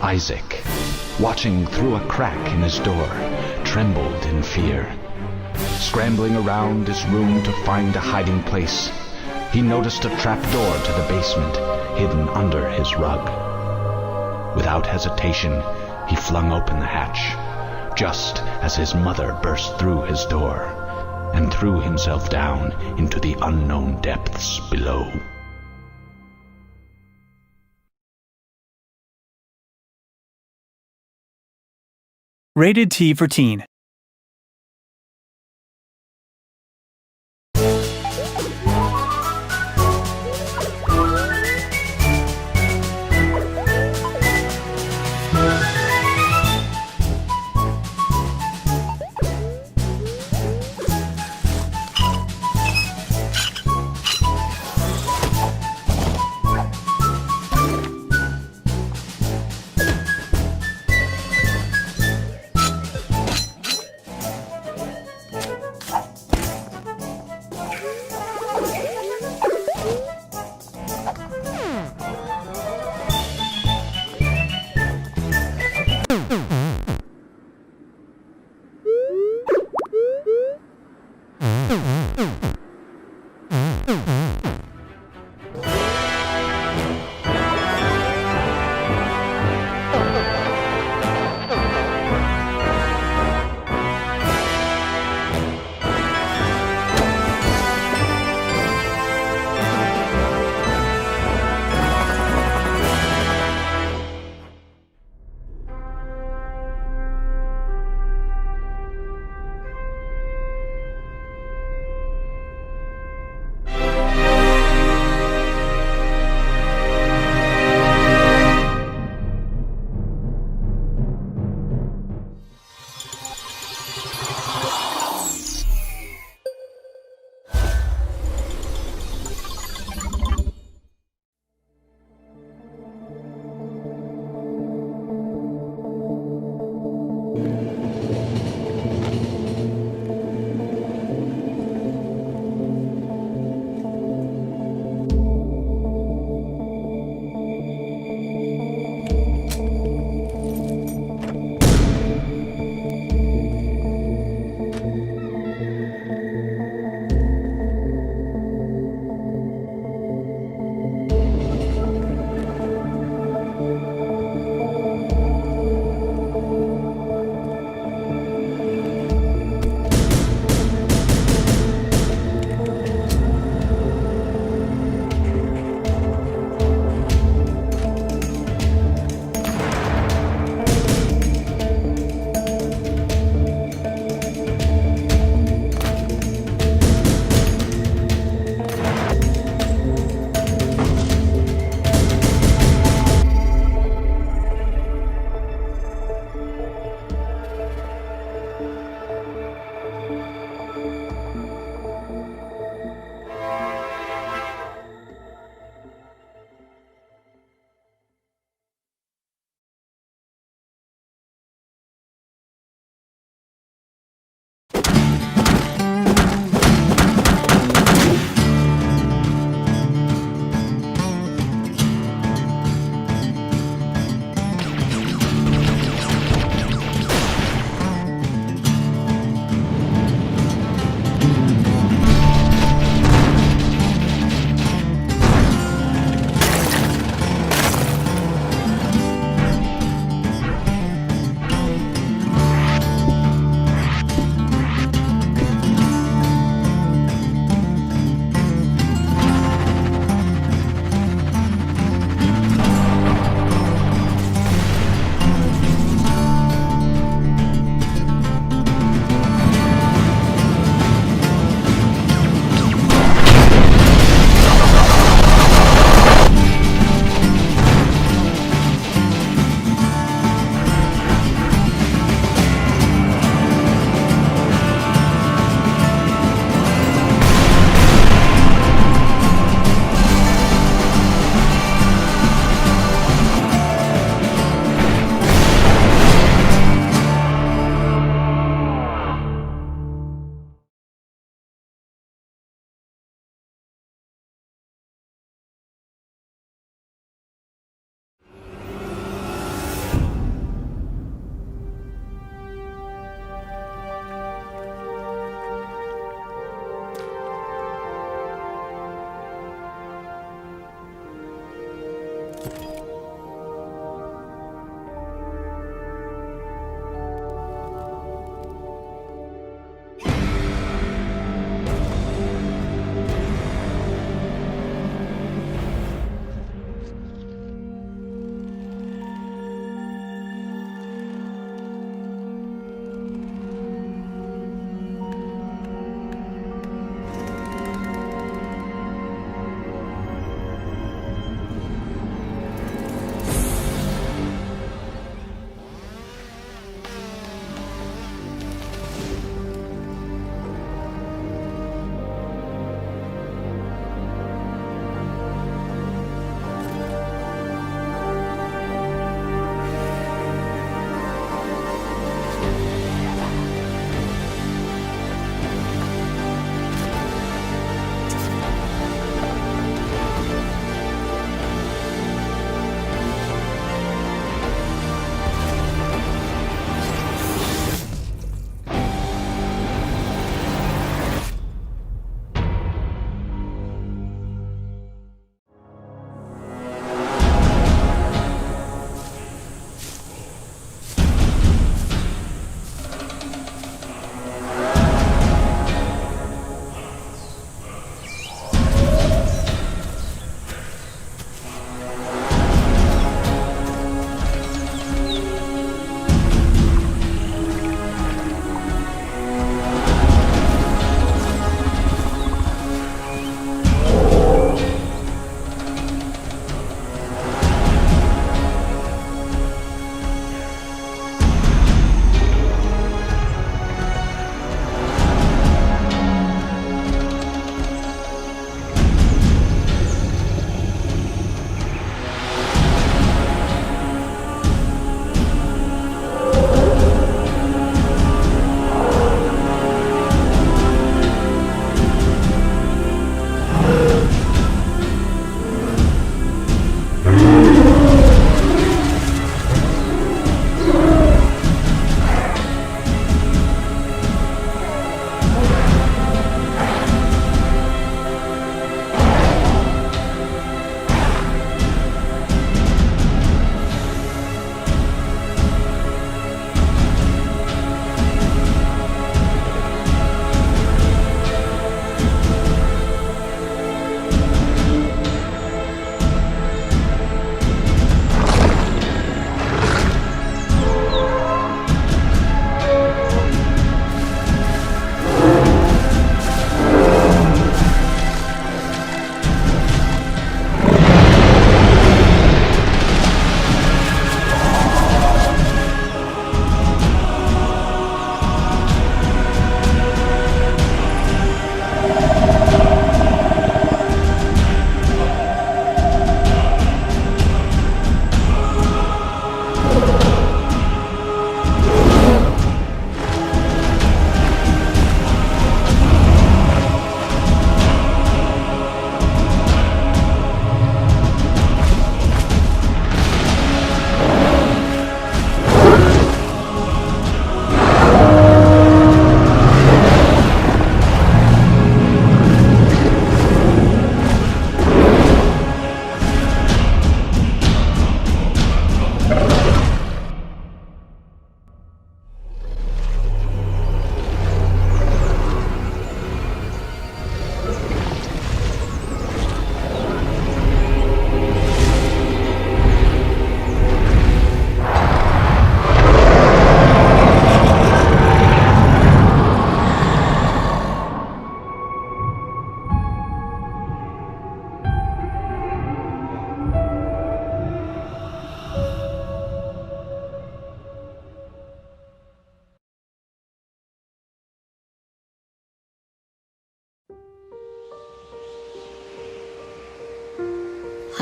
Isaac, watching through a crack in his door, trembled in fear. Scrambling around his room to find a hiding place, he noticed a trapdoor to the basement hidden under his rug. Without hesitation, he flung open the hatch, just as his mother burst through his door and threw himself down into the unknown depths below. Rated T for Teen.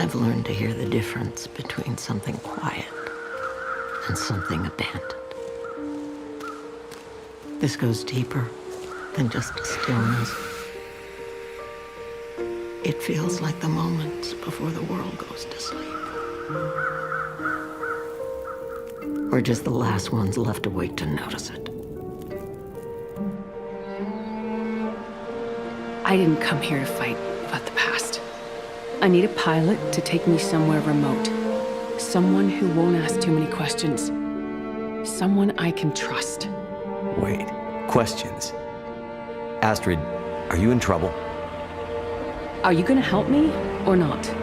I've learned to hear the difference between something quiet and something abandoned. This goes deeper than just stillness. It feels like the moments before the world goes to sleep. We're just the last ones left awake to notice it. I didn't come here to fight about the past. I need a pilot to take me somewhere remote. Someone who won't ask too many questions. Someone I can trust. Wait, questions? Astrid, are you in trouble? Are you gonna help me or not?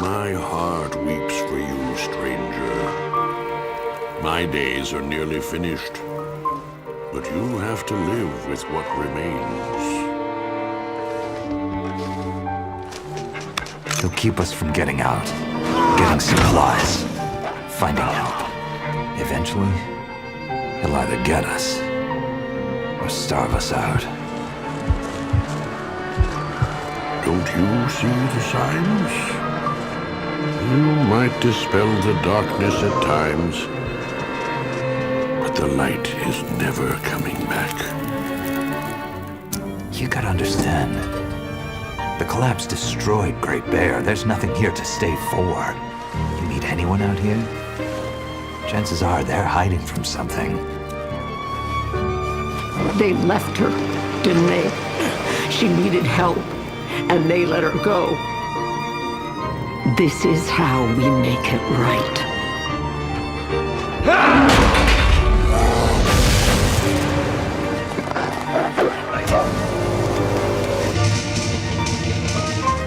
My heart weeps for you, stranger. My days are nearly finished, but you have to live with what remains. He'll keep us from getting out, getting supplies, finding help. Eventually, he'll either get us or starve us out. Don't you see the signs? You might dispel the darkness at times, but the light is never coming back. You gotta understand. The collapse destroyed Great Bear. There's nothing here to stay for. You meet anyone out here? Chances are they're hiding from something. They left her, didn't they? She needed help, and they let her go. This is how we make it right.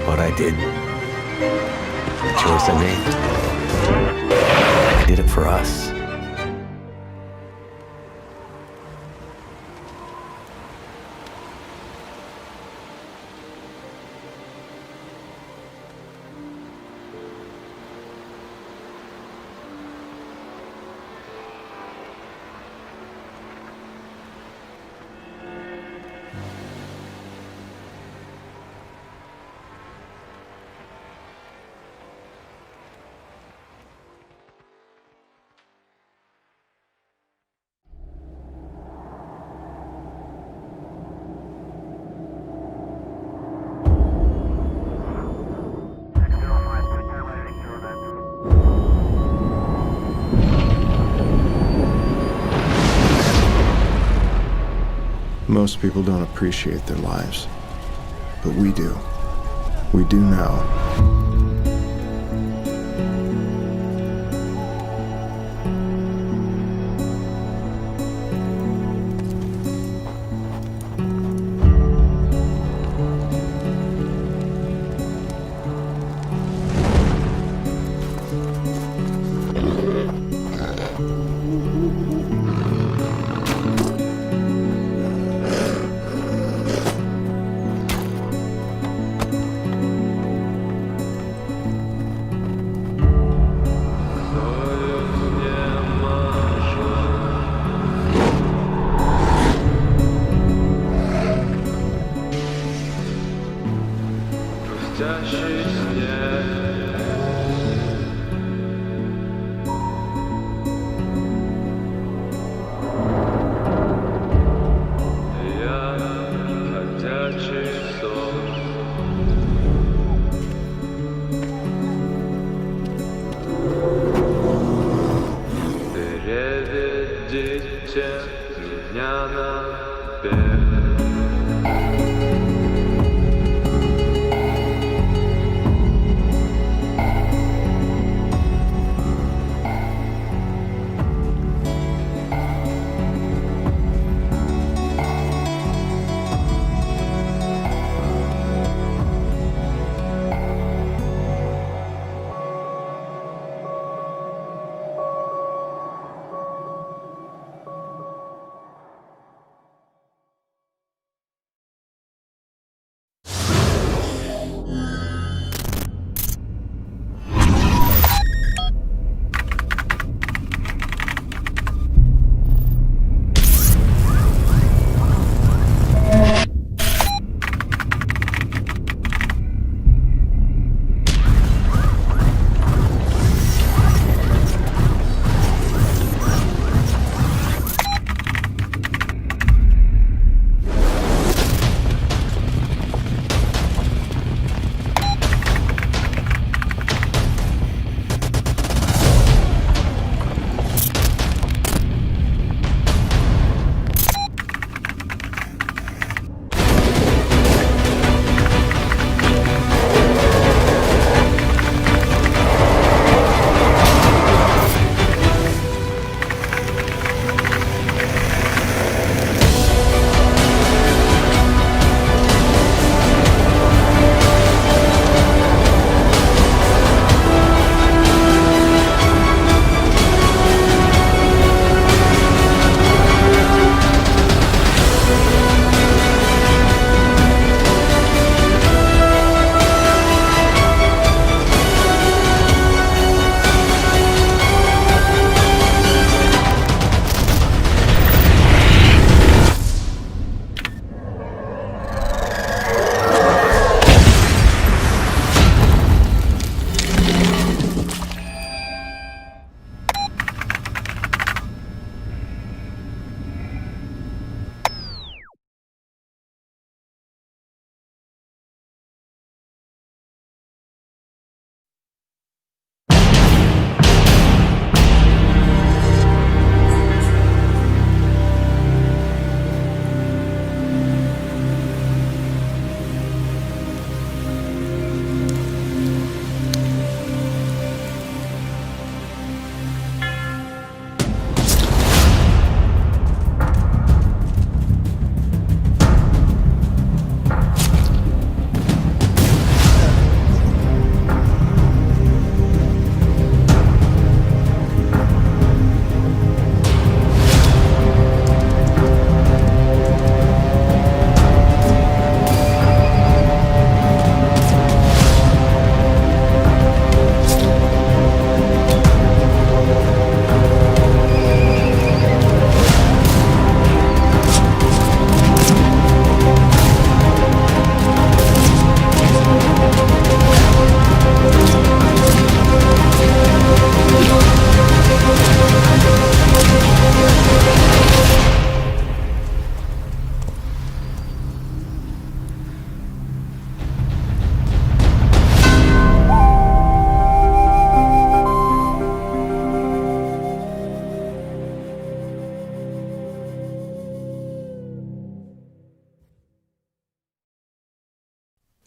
What I did, the choice I made, I did it for us. Most people don't appreciate their lives, but we do. We do now.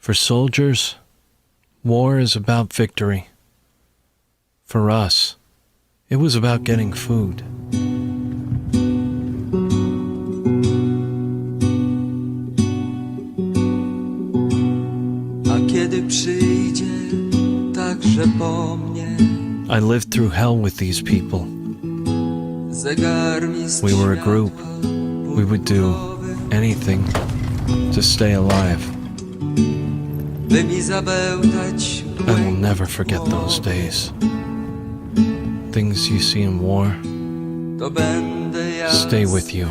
For soldiers, war is about victory. For us, it was about getting food. I lived through hell with these people. We were a group. We would do anything to stay alive. I will never forget those days. Things you see in war stay with you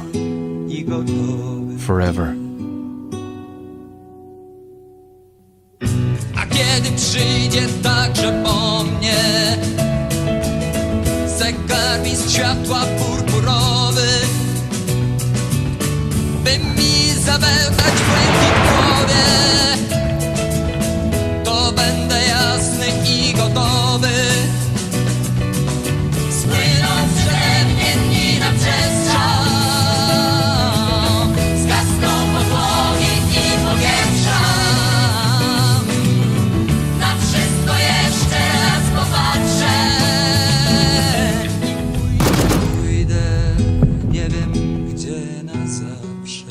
forever. A kiedy przyjdzie także po mnie zegarmistrz światła purpurowy, by mi zabełtać błękit w głowie, to będę jasny i gotowy. Spłyną przede mnie dni na przestrzał, zgasną podłogi i powietrza. Na wszystko jeszcze raz popatrzę. Pójdę, nie wiem gdzie na zawsze.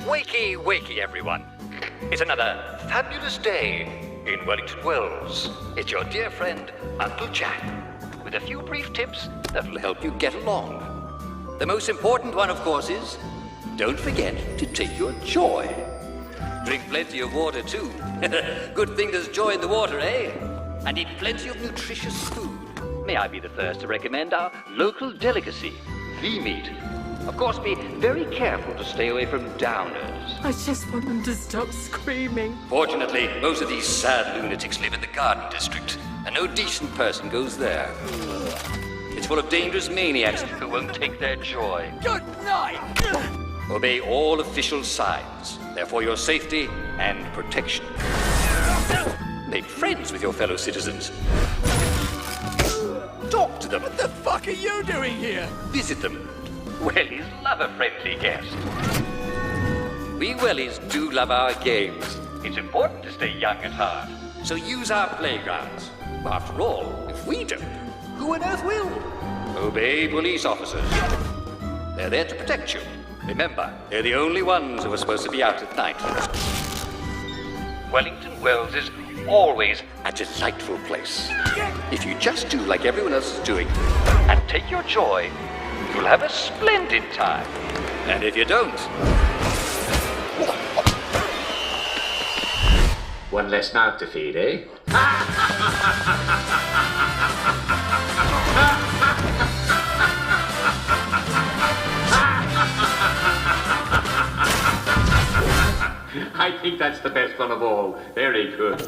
Wakey, wakey, everyone. It's another fabulous day in Wellington Wells. It's your dear friend, Uncle Jack, with a few brief tips that'll help you get along. The most important one, of course, is don't forget to take your joy. Drink plenty of water, too. Good thing there's joy in the water, eh? And eat plenty of nutritious food. May I be the first to recommend our local delicacy, the meat. Of course, be very careful to stay away from downers. I just want them to stop screaming. Fortunately, most of these sad lunatics live in the Garden District, and no decent person goes there. It's full of dangerous maniacs who won't take their joy. Good night! Obey all official signs. They're for your safety and protection. Make friends with your fellow citizens. Talk to them. What the fuck are you doing here? Visit them. Wellies love a friendly guest. We Wellies do love our games. It's important to stay young at heart. So use our playgrounds. After all, if we don't, who on earth will? Obey police officers. They're there to protect you. Remember, they're the only ones who are supposed to be out at night. Wellington Wells is always a delightful place. If you just do like everyone else is doing, and take your joy, you'll have a splendid time. And if you don't... One less mouth to feed, eh? I think that's the best one of all. Very good.